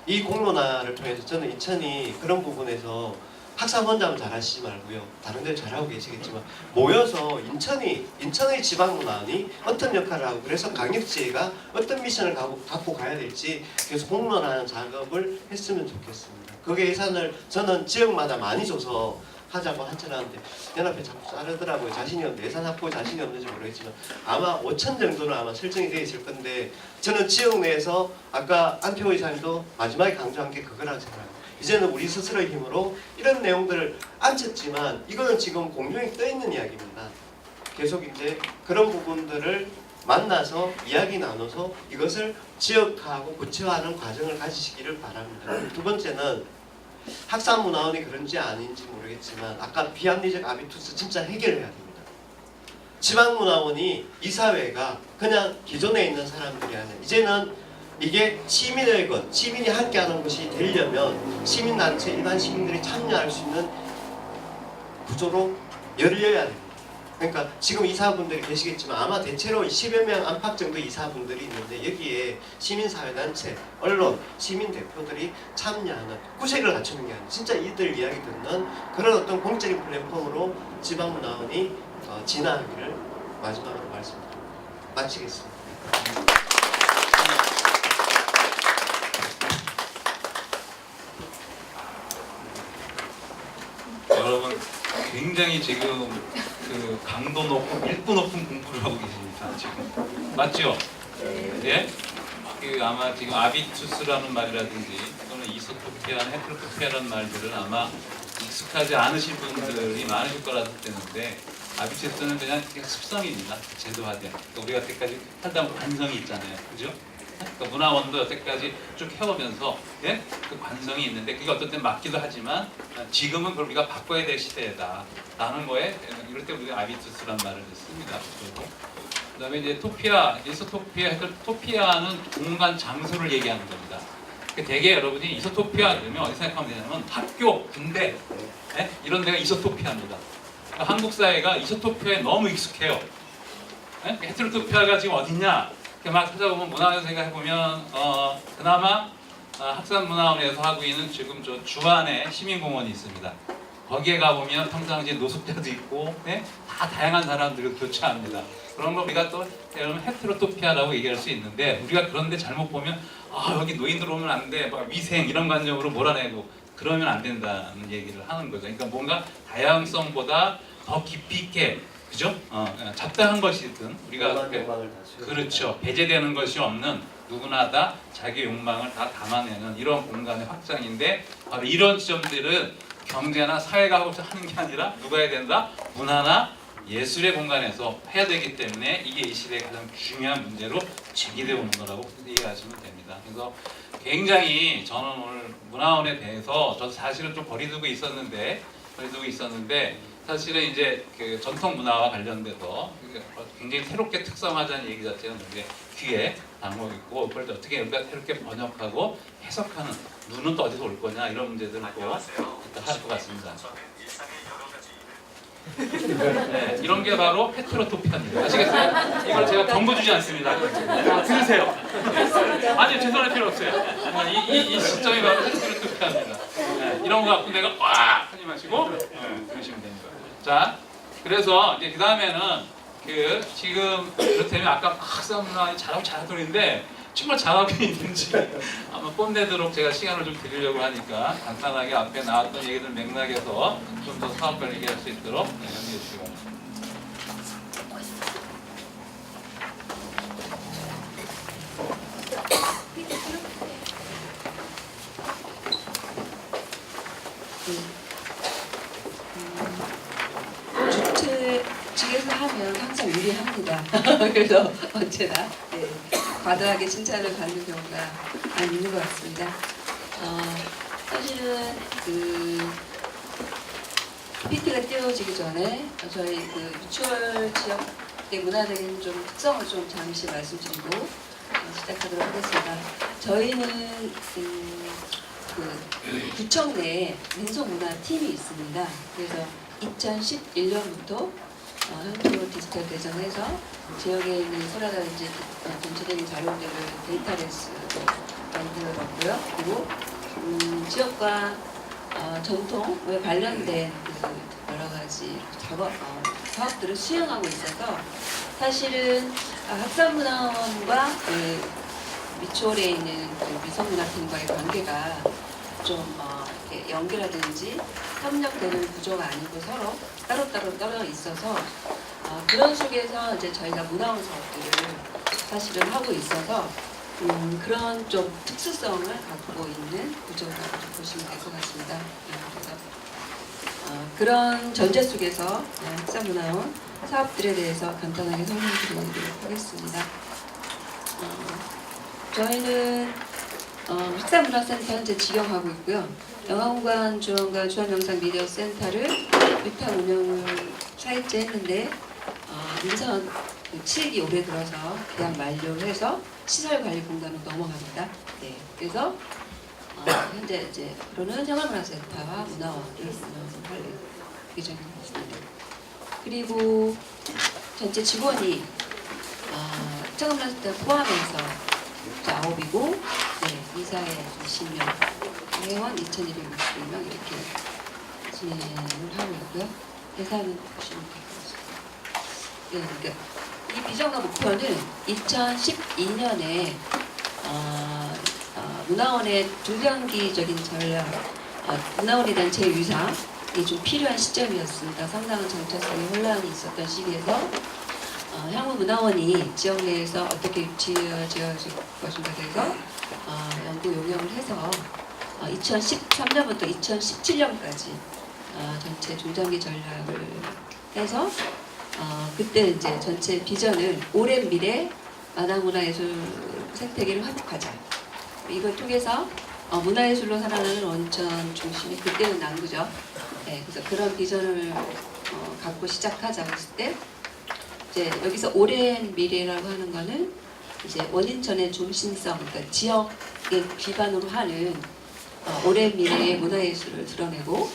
이 공론화를 통해서 저는 인천이 그런 부분에서 학사 원장은 잘하시지 말고요. 다른 데 잘하고 계시겠지만 모여서 인천의 지방문화원이 어떤 역할을 하고 그래서 강력지회가 어떤 미션을 갖고 가야 될지 계속 공론화하는 작업을 했으면 좋겠습니다. 그 예산을 저는 지역마다 많이 줘서 하자고 하잖아는데 연합회 자꾸 자르더라고요. 자신이 없는데 예산 확보 자신이 없는지 모르겠지만 아마 5천 정도는 아마 설정이 되어 있을 건데 저는 지역 내에서 아까 안태호 이사님도 마지막에 강조한 게 그거라고 생각합니다. 이제는 우리 스스로의 힘으로 이런 내용들을 안쳤지만 이거는 지금 공중에 떠 있는 이야기입니다. 계속 이제 그런 부분들을 만나서 이야기 나눠서 이것을 지역화하고 구체화하는 과정을 가지시기를 바랍니다. 두 번째는 학산문화원이 그런지 아닌지 모르겠지만 아까 비합리적 아비투스 진짜 해결해야 됩니다. 지방문화원이 이사회가 그냥 기존에 있는 사람들이 아니라 이제는 이게 시민의 것, 시민이 함께하는 것이 되려면 시민단체, 일반 시민들이 참여할 수 있는 구조로 열려야 됩니다. 그러니까 지금 이사분들이 계시겠지만 아마 대체로 10여 명 안팎 정도 이사분들이 있는데 여기에 시민사회단체, 언론, 시민 대표들이 참여하는 구색을 갖추는 게 아니라 진짜 이들 이야기 듣는 그런 어떤 공적인 플랫폼으로 지방문화원이 진화하기를 마지막으로 말씀드립니다. 마치겠습니다. 여러분 굉장히 지금 그 강도 높고 밀도 높은 공부를 하고 계십니다. 지금 맞죠? 예? 그 아마 지금 아비투스라는 말이라든지 또는 이소토피아나 헤테로토피아라는 말들은 아마 익숙하지 않으신 분들이 많으실 거라서 되는데 아비투스는 그냥 습성입니다. 제도화된. 그러니까 우리가 여태까지 살다 보면 관성이 있잖아요. 그죠? 그러니까 문화원도 여태까지 쭉 해오면서 예? 그 관성이 있는데 그게 어떤 때 맞기도 하지만 지금은 그걸 우리가 바꿔야 될 시대다 라는 거에 이럴 때 우리가 아비투스란 말을 씁니다. 그 다음에 이제 토피아, 이소토피아, 토피아는 공간 장소를 얘기하는 겁니다. 되게 여러분이 이소토피아 그러면 어디 생각하면 되냐면 학교, 군대 예? 이런 데가 이소토피아입니다. 그러니까 한국 사회가 이소토피아에 너무 익숙해요. 예? 헤테로토피아가 지금 어딨냐? 막 찾아보면 문화원 생각해보면 그나마 학산문화원에서 하고 있는 지금 저 주안에 시민공원이 있습니다. 거기에 가보면 평상시에 노숙자도 있고 네? 다 다양한 사람들을 교차합니다. 그런 걸 우리가 또 헤테로토피아라고 얘기할 수 있는데 우리가 그런데 잘못 보면 여기 노인들 오면 안 돼, 막 위생 이런 관념으로 몰아내고 그러면 안 된다는 얘기를 하는 거죠. 그러니까 뭔가 다양성보다 더 깊이 있게 그죠? 잡다한 것이든 우리가 욕망을 다 수용한다. 그렇죠. 배제되는 것이 없는 누구나 다 자기 욕망을 다 담아내는 이런 공간의 확장인데 바로 이런 지점들은 경제나 사회가 하는 게 아니라 누가 해야 된다? 문화나 예술의 공간에서 해야 되기 때문에 이게 이 시대의 가장 중요한 문제로 제기되어 오는 거라고 이해하시면 됩니다. 그래서 굉장히 저는 오늘 문화원에 대해서 저도 사실은 좀 거리두고 있었는데 사실은 이제 그 전통 문화와 관련돼서 굉장히 새롭게 특성화하자는 얘기 자체는 되게 귀에 담고 있고 그걸 어떻게 우리가 새롭게 번역하고 해석하는 눈은 또 어디서 올 거냐 이런 문제들을 또 할 것 같습니다. 네, 이런 게 바로 헤테로토피아입니다. 아시겠어요? 이걸 제가 경고 주지 않습니다. 들으세요. 아니 죄송할 필요 없어요. 이 시점이 바로 헤테로토피아입니다. 네, 이런 거 갖고 내가 와 하지 마시고 들으시면 됩니다. 자, 그래서 이제 그 다음에는 지금 그렇다면 아까 막 싸움이 잘하더니인데 정말 잘하고 있는지 한번 뽐내도록 제가 시간을 좀 드리려고 하니까 간단하게 앞에 나왔던 얘기들 맥락에서 좀 더 사업을 얘기할 수 있도록 연기해 주시기 바랍니다. 주최 측에서 하면 항상 유리합니다. 그래서 언제나 과도하게 칭찬을 받는 경우가 많이 있는 것 같습니다. 사실은 PT가 띄워지기 전에 저희 유추월 지역의 문화적인 좀 특성을 좀 잠시 말씀드리고 시작하도록 하겠습니다. 저희는 구청 내에 민속문화팀이 있습니다. 그래서 2011년부터 현대로 디지털 개선해서 지역에 있는 소라든지 전체적인 자료들을 데이터베이스로 만들었고요. 그리고 지역과 전통에 관련된 여러 가지 사업들을 수행하고 있어서 사실은 학산문화원과 미추홀에 있는 미성문화팀과의 관계가 좀 이렇게 연계라든지 협력되는 구조가 아니고 서로 따로따로 떨어져 있어서 그런 속에서 이제 저희가 문화원 사업들을 사실은 하고 있어서 그런 좀 특수성을 갖고 있는 구조라고 보시면 될 것 같습니다. 그래서 그런 전제 속에서 학산문화원 사업들에 대해서 간단하게 설명드리도록 하겠습니다. 저희는 학산문화센터 현재 직영하고 있고요. 영화공간 지원과 주한영상 미디어 센터를 위탁 운영을 4일째 했는데 인선 7기 올해 들어서 계약 만료해서 시설관리공단으로 넘어갑니다. 네, 그래서 현재 이제 앞으로는 생활문화센터와 문화원을 운영할 예정입니다. 그리고 전체 직원이 생활문화센터 포함해서 9이고 이사회 20명, 회원 2,260명 이렇게 진행을 하고 있고요. 예산은 보시면 될 것 같습니다. 그러니까 이 비전과 목표는 2012년에 문화원의 중장기적인 전략, 문화원에 대한 재유상이 좀 필요한 시점이었습니다. 상당한 정체성의 혼란이 있었던 시기에서 향후 문화원이 지역 내에서 어떻게 유치되어질 것인가 해서 연구 용역을 해서 2013년부터 2017년까지 전체 중장기 전략을 해서 그때 이제 전체 비전을 오랜 미래 만화문화예술 생태계를 회복하자. 이걸 통해서 문화예술로 살아나는 원천 중심이 그때는 남구죠. 네, 그래서 그런 비전을 갖고 시작하자 했을 때 이제 여기서 오랜 미래라고 하는 거는 이제 원인천의 중심성, 그러니까 지역에 기반으로 하는 오랜 미래의 문화예술을 드러내고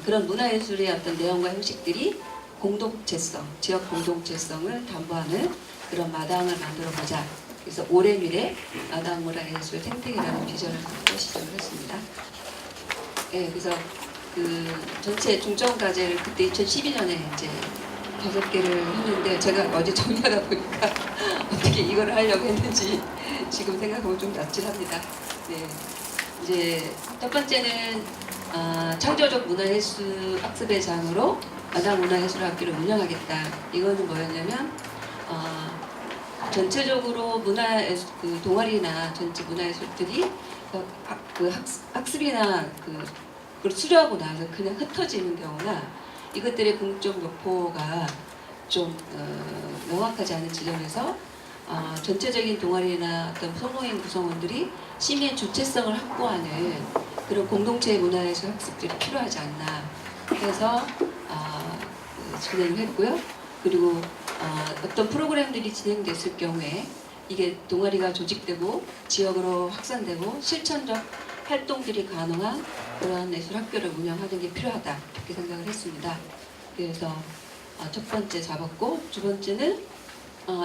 그런 문화예술의 어떤 내용과 형식들이 공동체성, 지역 공동체성을 담보하는 그런 마당을 만들어 보자. 그래서 오랜 미래 마당 문화예술 생태계라는 비전을 갖고 시작을 했습니다. 네, 그래서 그 전체 중점 과제를 그때 2012년에 이제 5개를 했는데 제가 어제 정리하다 보니까 어떻게 이걸 하려고 했는지 지금 생각하면 좀 낯질합니다. 네. 이제 첫 번째는 창조적 문화예술 학습의 장으로 마당문화예술학교를 운영하겠다. 이거는 뭐였냐면 전체적으로 그 동아리나 전체 문화예술들이 그 학습이나 그걸 수료하고 나서 그냥 흩어지는 경우나 이것들의 공적 목표가 좀 명확하지 않은 지점에서 전체적인 동아리나 어떤 소모임 구성원들이 시민의 주체성을 확보하는 그런 공동체 문화예술 학습들이 필요하지 않나 해서 진행을 했고요. 그리고 어떤 프로그램들이 진행됐을 경우에 이게 동아리가 조직되고 지역으로 확산되고 실천적 활동들이 가능한 그런 예술 학교를 운영하는 게 필요하다 이렇게 생각을 했습니다. 그래서 첫 번째 잡았고 두 번째는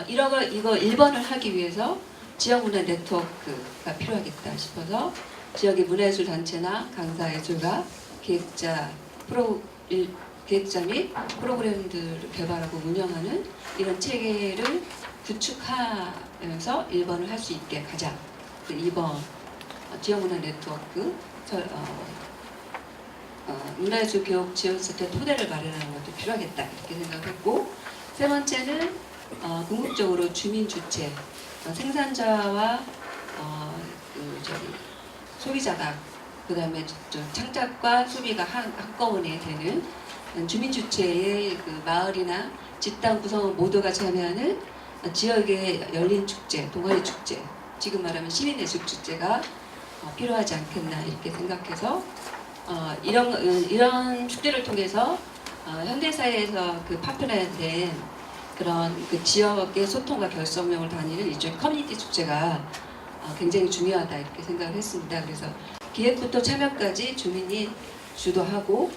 이거 1번을 하기 위해서 지역문화 네트워크가 필요하겠다 싶어서 지역의 문화예술 단체나 강사 예술가 기획자 및 프로그램들을 개발하고 운영하는 이런 체계를 구축하면서 1번을 할 수 있게 가자. 2번 지역문화 네트워크 문화예술 교육 지원센터 토대를 마련하는 것도 필요하겠다 이렇게 생각했고 세 번째는 궁극적으로 주민 주체 생산자와 소비자가 그다음에 창작과 소비가 한꺼번에 되는 주민 주체의 그 마을이나 집단 구성원 모두가 참여하는 지역의 열린 축제, 동아리 축제, 지금 말하면 시민예술 축제가 필요하지 않겠나 이렇게 생각해서 이런 축제를 통해서 현대사회에서 그 파편화된 그런 그 지역의 소통과 결속력을 다니는 일종의 커뮤니티 축제가 굉장히 중요하다 이렇게 생각을 했습니다. 그래서 기획부터 참여까지 주민이 주도하고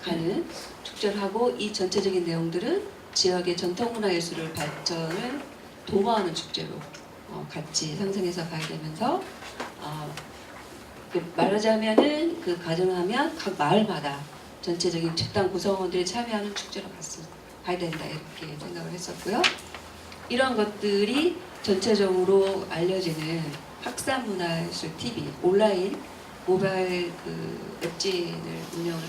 가는 축제를 하고 이 전체적인 내용들은 지역의 전통문화예술을 발전을 도모하는 축제로 같이 상승해서 가야 되면서 말하자면은 가정하면 각 마을마다 전체적인 집단 구성원들이 참여하는 축제로 가야 된다 이렇게 생각을 했었고요. 이런 것들이 전체적으로 알려지는 학산문화예술 TV 온라인 모바일 웹진을 운영을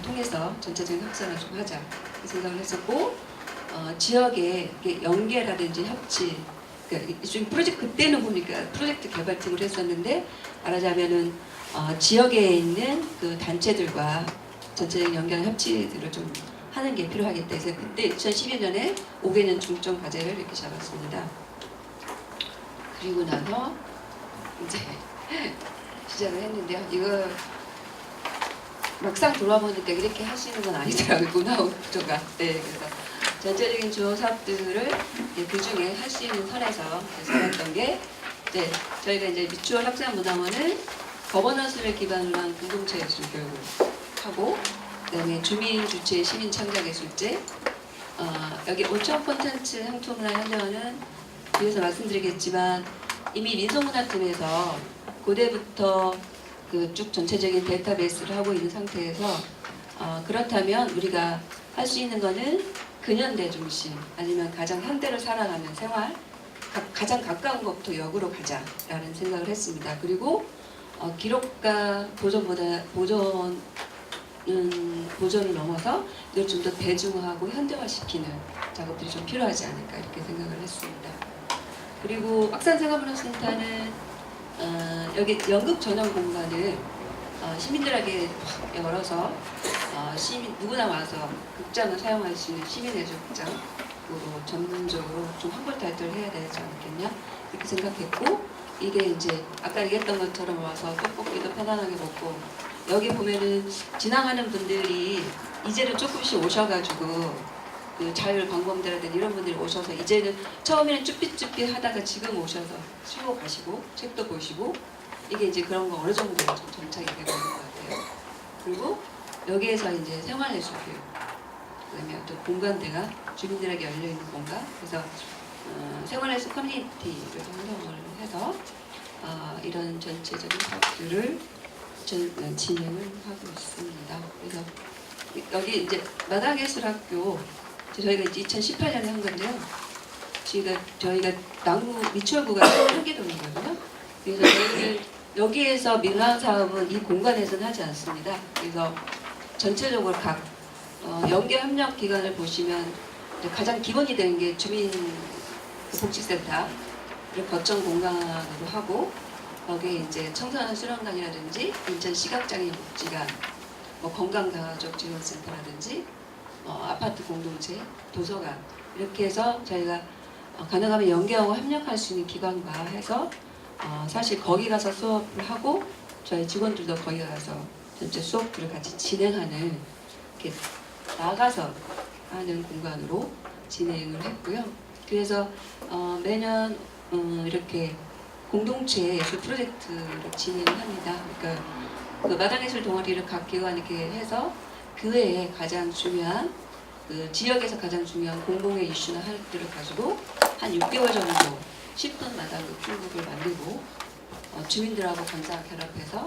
통해서 전체적인 확산을 좀 하자 이 생각을 했었고 지역의 연계라든지 협치 좀 프로젝트 그때는 보니까 프로젝트 개발팀을 했었는데 말하자면은 지역에 있는 그 단체들과 전체적인 연계한 협치들을 좀 하는 게 필요하겠다 해서 그때 2012년에 5개년 중점 과제를 이렇게 잡았습니다. 그리고 나서 이제 시작을 했는데요. 이거 막상 돌아보니까 이렇게 할 수 있는 건 아니더라고요. 문화구조가. 네, 그래서 전체적인 주요 사업들을 그 중에 할 수 있는 선에서 잡았던 게 이제 저희가 이제 미추홀 학생문화원은 거버넌스를 기반으로 한 공동체 예술 교육을 하고 그다음에 주민 주체 시민 창작 예술제 여기 오천 콘텐츠 향토문화협력원은 뒤에서 말씀드리겠지만 이미 민속문화팀에서 고대부터 그 쭉 전체적인 데이터베이스를 하고 있는 상태에서 그렇다면 우리가 할 수 있는 거는 근현대 중심 아니면 가장 현대를 살아가는 생활 가장 가까운 것부터 역으로 가자라는 생각을 했습니다. 그리고 기록과 보존을 넘어서 이걸 좀 더 대중화하고 현대화시키는 작업들이 좀 필요하지 않을까 이렇게 생각을 했습니다. 그리고 학산생활문화센터는 여기 연극 전용 공간을 시민들에게 열어서 누구나 와서 극장을 사용할 수 있는 시민예술극장으로 전문적으로 좀 환골탈퇴를 해야 되지 않겠냐 이렇게 생각했고 이게 이제 아까 얘기했던 것처럼 와서 떡볶이도 편안하게 먹고 여기 보면은 지나가는 분들이 이제는 조금씩 오셔가지고 그 자율방범대라든지 이런 분들이 오셔서 이제는 처음에는 쭈삣쭈삣 하다가 지금 오셔서 쉬고 가시고 책도 보시고 이게 이제 그런 거 어느 정도 좀 정착이 되고 있는 것 같아요. 그리고 여기에서 이제 생활예술 교육 그다음에 어떤 공간대가 주민들에게 열려있는 공간 그래서 생활예술 커뮤니티를 형성을 해서 이런 전체적인 사업들을 진행을 하고 있습니다. 그래서 여기 이제 마당예술학교 저희가 이제 2018년에 한 건데요. 저희가 남구 미추홀구가 한계동이거든요. 그래서 여기에서 민원 사업은 이 공간에서는 하지 않습니다. 그래서 전체적으로 각 연계 협력 기관을 보시면 가장 기본이 되는 게 주민복지센터를 거점 공간으로 하고 거기에 이제 청소년 수련관이라든지 인천 시각장애인 복지관, 뭐 건강자족 지원센터라든지 아파트 공동체, 도서관 이렇게 해서 저희가 가능하면 연계하고 협력할 수 있는 기관과 해서 사실 거기 가서 수업을 하고 저희 직원들도 거기 가서 전체 수업들을 같이 진행하는 이렇게 나가서 하는 공간으로 진행을 했고요. 그래서 매년 이렇게 공동체 예술 프로젝트를 진행을 합니다. 그러니까 그 마당예술 동아리를 각 기관에 이렇게 해서 그 외에 가장 중요한 그 지역에서 가장 중요한 공공의 이슈나 할들을 가지고 한 6개월 정도 10분 마당 풀북을 만들고 주민들하고 강사와 결합해서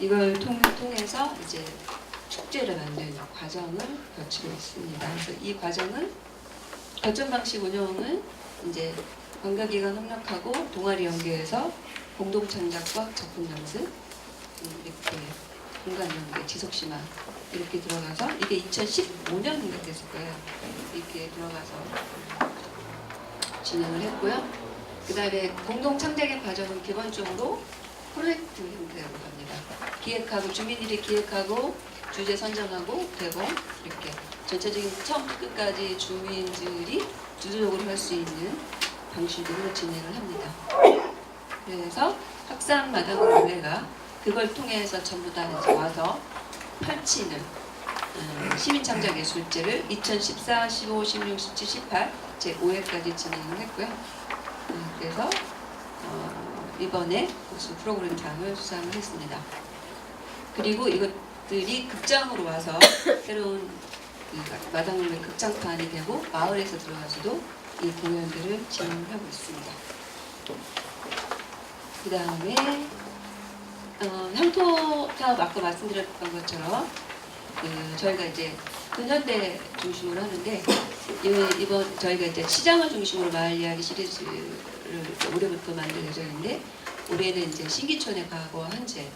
이걸 통해서 이제 축제를 만드는 과정을 거치고 있습니다. 그래서 이 과정은 거점 방식 운영은 이제 관계기관 협력하고 동아리 연계해서 공동 창작과 작품 연습 이렇게 공간 연계 지속심화 이렇게 들어가서 이게 2015년인가 됐을 거예요. 이렇게 들어가서 진행을 했고요. 그 다음에 공동 창작의 과정은 기본적으로 프로젝트 형태로 갑니다. 기획하고 주민들이 기획하고 주제 선정하고 대본 이렇게 전체적인 처음부터 끝까지 주민들이 주도적으로 할 수 있는 방식으로 진행을 합니다. 그래서 학산 마당 원래가 그걸 통해서 전부 다 이제 와서 펼치는 시민창작예술제를 2014, 15, 16, 17, 18 제 5회까지 진행을 했고요. 그래서 이번에 우수 프로그램상을 수상을 했습니다. 그리고 이것들이 극장으로 와서 새로운 마당놀이 극장판이 되고 마을에서 들어가서도 이 공연들을 진행하고 있습니다. 그 다음에 향토 사업 아까 말씀드렸던 것처럼 저희가 이제 근현대 중심으로 하는데 이번 저희가 이제 시장을 중심으로 마을 이야기 시리즈를 올해부터 만들 예정인데 올해는 이제 신기촌의 과거 현재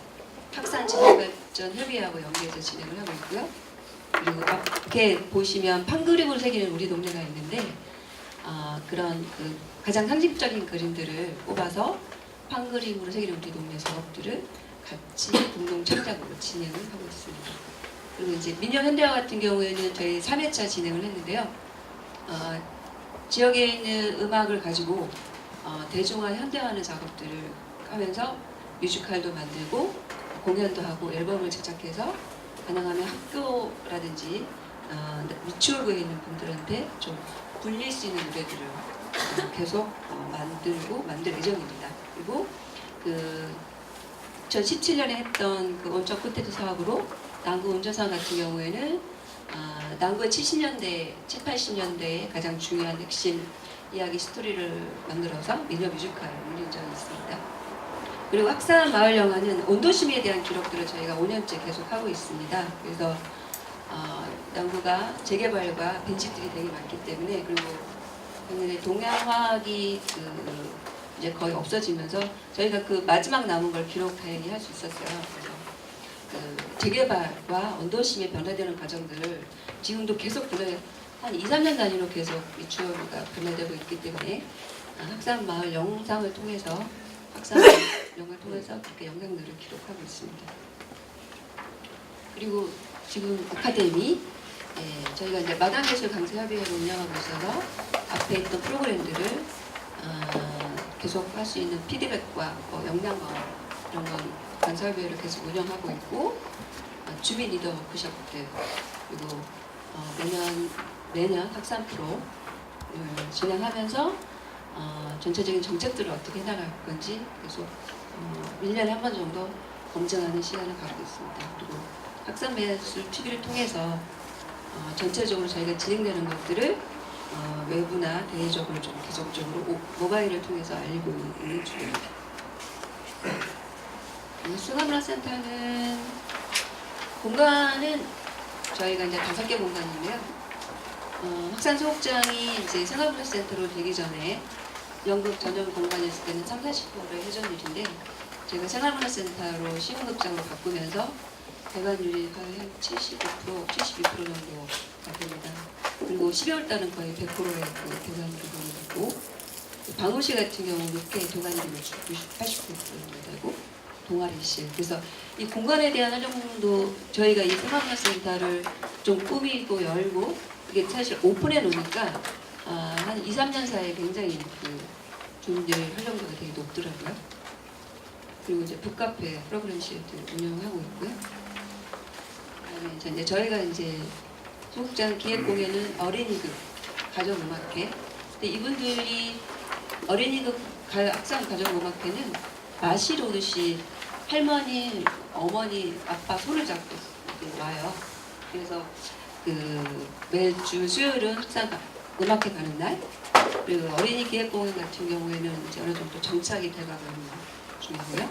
학산 지역발전 협의회하고 연계해서 진행을 하고 있고요. 그리고 앞에 보시면 판그림으로 새기는 우리 동네가 있는데 그런 가장 상징적인 그림들을 뽑아서 판그림으로 새기는 우리 동네 사업들을 같이 공동 창작으로 진행을 하고 있습니다. 그리고 이제 민영 현대화 같은 경우에는 저희 3회차 진행을 했는데요. 지역에 있는 음악을 가지고 대중화 현대화하는 작업들을 하면서 뮤지컬도 만들고 공연도 하고 앨범을 제작해서 가능하면 학교라든지 미추홀구에 있는 분들한테 좀 불릴 수 있는 노래들을 계속 만들 예정입니다. 그리고 2017년에 했던 그 원적 콘텐츠 사업으로 남구 운전상 같은 경우에는 남구의 70년대, 80년대의 가장 중요한 핵심 이야기 스토리를 만들어서 미녀 뮤지컬을 올린 적이 있습니다. 그리고 학산 마을 영화는 온도심에 대한 기록들을 저희가 5년째 계속 하고 있습니다. 그래서 남구가 재개발과 빈집들이 되게 많기 때문에 그리고 작년에 동양화학이 이제 거의 없어지면서 저희가 그 마지막 남은 걸 기록 다행히 할 수 있었어요. 그래서 재개발과 온도심에 변화되는 과정들을 지금도 계속 한 2, 3년 단위로 계속 미추홀구가 변화되고 있기 때문에 학산 마을 영상을 통해서 그렇게 영상들을 기록하고 있습니다. 그리고 지금 아카데미 저희가 이제 마당예술 강사협의회를 운영하고 있어서 앞에 있던 프로그램들을 계속 할 수 있는 피드백과 역량과 이런 건 강사협의회를 계속 운영하고 있고 주민 리더 워크숍들 그리고 매년 학산 프로 진행하면서 전체적인 정책들을 어떻게 해나갈 건지 계속 1년에 한 번 정도 검증하는 시간을 갖고 있습니다. 그리고 학산예술 TV를 통해서 전체적으로 저희가 진행되는 것들을 외부나 대외적으로 좀 계속적으로 모바일을 통해서 알리고 있는 중입니다. 승합문화센터는 공간은 저희가 이제 5개 공간인데요. 학산 소극장이 이제 승합문화센터로 되기 전에 연극 전용 공간이었을 때는 30-40%를 해준 일인데 저희가 생활문화센터로 시흥극장으로 바꾸면서 대관율이 거의 한 72% 정도가 됩니다. 그리고 12월 달은 거의 100%의 그 대관율이 보이고 방호시 같은 경우는 꽤 대관율이 80% 정도 되고 동아리실. 그래서 이 공간에 대한 활용도 저희가 이 생활문화센터를 좀 꾸미고 열고 이게 사실 오픈해 놓으니까 한 2-3년 사이에 굉장히 그 주민들 활용도가 되게 높더라고요. 그리고 이제 북카페 프로그램실도 운영하고 있고요. 그다음에 이제 저희가 이제 소극장 기획 공연은 어린이극 가정음악회. 근데 이분들이 어린이극 학산 가정음악회는 마실 오듯이 할머니, 어머니, 아빠 손을 잡고 와요. 그래서 그 매주 수요일은 학산 음악회 가는 날, 그리고 어린이 기획 공연 같은 경우에는 이제 어느 정도 정착이 돼가는 중이고요.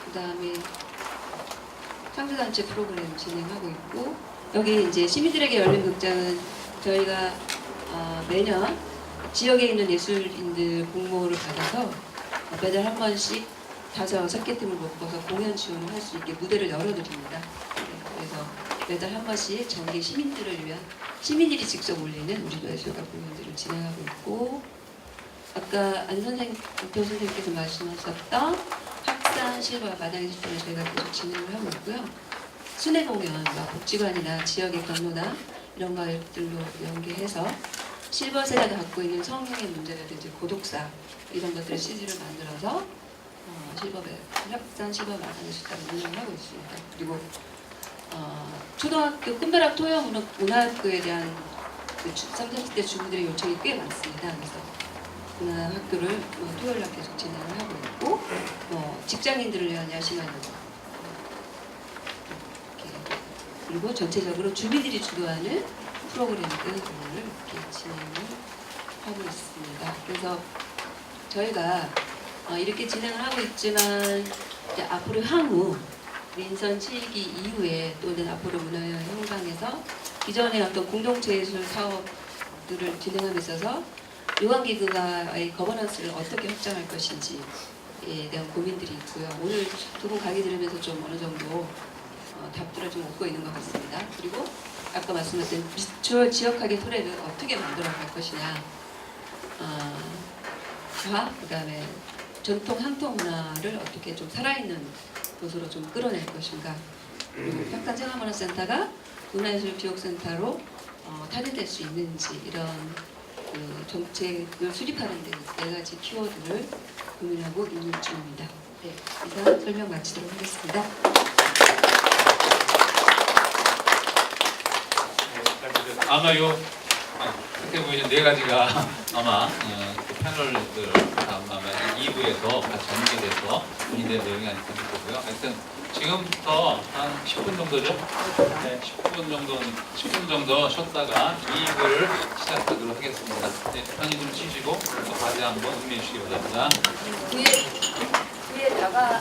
그 다음에 상주단체 프로그램 진행하고 있고, 여기 이제 시민들에게 열린 극장은 저희가 매년 지역에 있는 예술인들 공모를 받아서 매달 한 번씩 5-6개 팀을 묶어서 공연 지원을 할 수 있게 무대를 열어드립니다. 그래서 매달 한 번씩 정기 시민들을 위한 시민들이 직접 올리는 우리 예술가 공연들을 진행하고 있고, 아까 안 교수님께서 말씀하셨던 학산 실버 마당의 집단을 저희가 계속 진행을 하고 있고요. 순회 공연, 복지관이나 지역의 경로나 이런 것들로 연계해서 실버 세대가 갖고 있는 성형의 문제라든지 고독사 이런 것들을 CG를 만들어서 학산 실버 마당의 집단을 운영하고 있습니다. 그리고 초등학교 끝나락 토요 문화학교에 대한 그 30대 주부들의 요청이 꽤 많습니다. 그래서 문화학교를 토요일날 계속 진행을 하고 있고, 직장인들을 위한 야심한 그리고 전체적으로 주민들이 주도하는 프로그램들 이렇게 진행을 하고 있습니다. 그래서 저희가 이렇게 진행을 하고 있지만 이제 앞으로 향후 민선 7기 이후에 또는 앞으로 문화의 현장에서 기존의 어떤 공동체 예술 사업들을 진행함에 있어서 유관기구가의 거버넌스를 어떻게 확장할 것인지에 대한 고민들이 있고요. 오늘 두 분 강의 들으면서 좀 어느 정도 답들을 좀 얻고 있는 것 같습니다. 그리고 아까 말씀하신 미추홀 지역학의 토대를 어떻게 만들어갈 것이냐, 그 다음에 전통 향토 문화를 어떻게 좀 살아있는 곳으로 좀 끌어낼 것인가, 그리고 학산 생활문화센터가 문화예술 기억센터로 타진될 수 있는지, 이런 그 정책을 수립하는 데 4가지 키워드를 고민하고 있는 중입니다. 네, 이상 설명 마치도록 하겠습니다. 아마 그때 보이는 4가지가 아마 그 패널들 아마 2부에서 같이 연계돼서 논의된 내용이 아닐까 싶고요. 하여튼 지금부터 한 10분 정도죠? 네, 10분 정도 쉬었다가 2부를 시작하도록 하겠습니다. 네, 편히 좀 쉬시고 또 과제 한번 응리해 주시기 바랍니다. 뒤에다가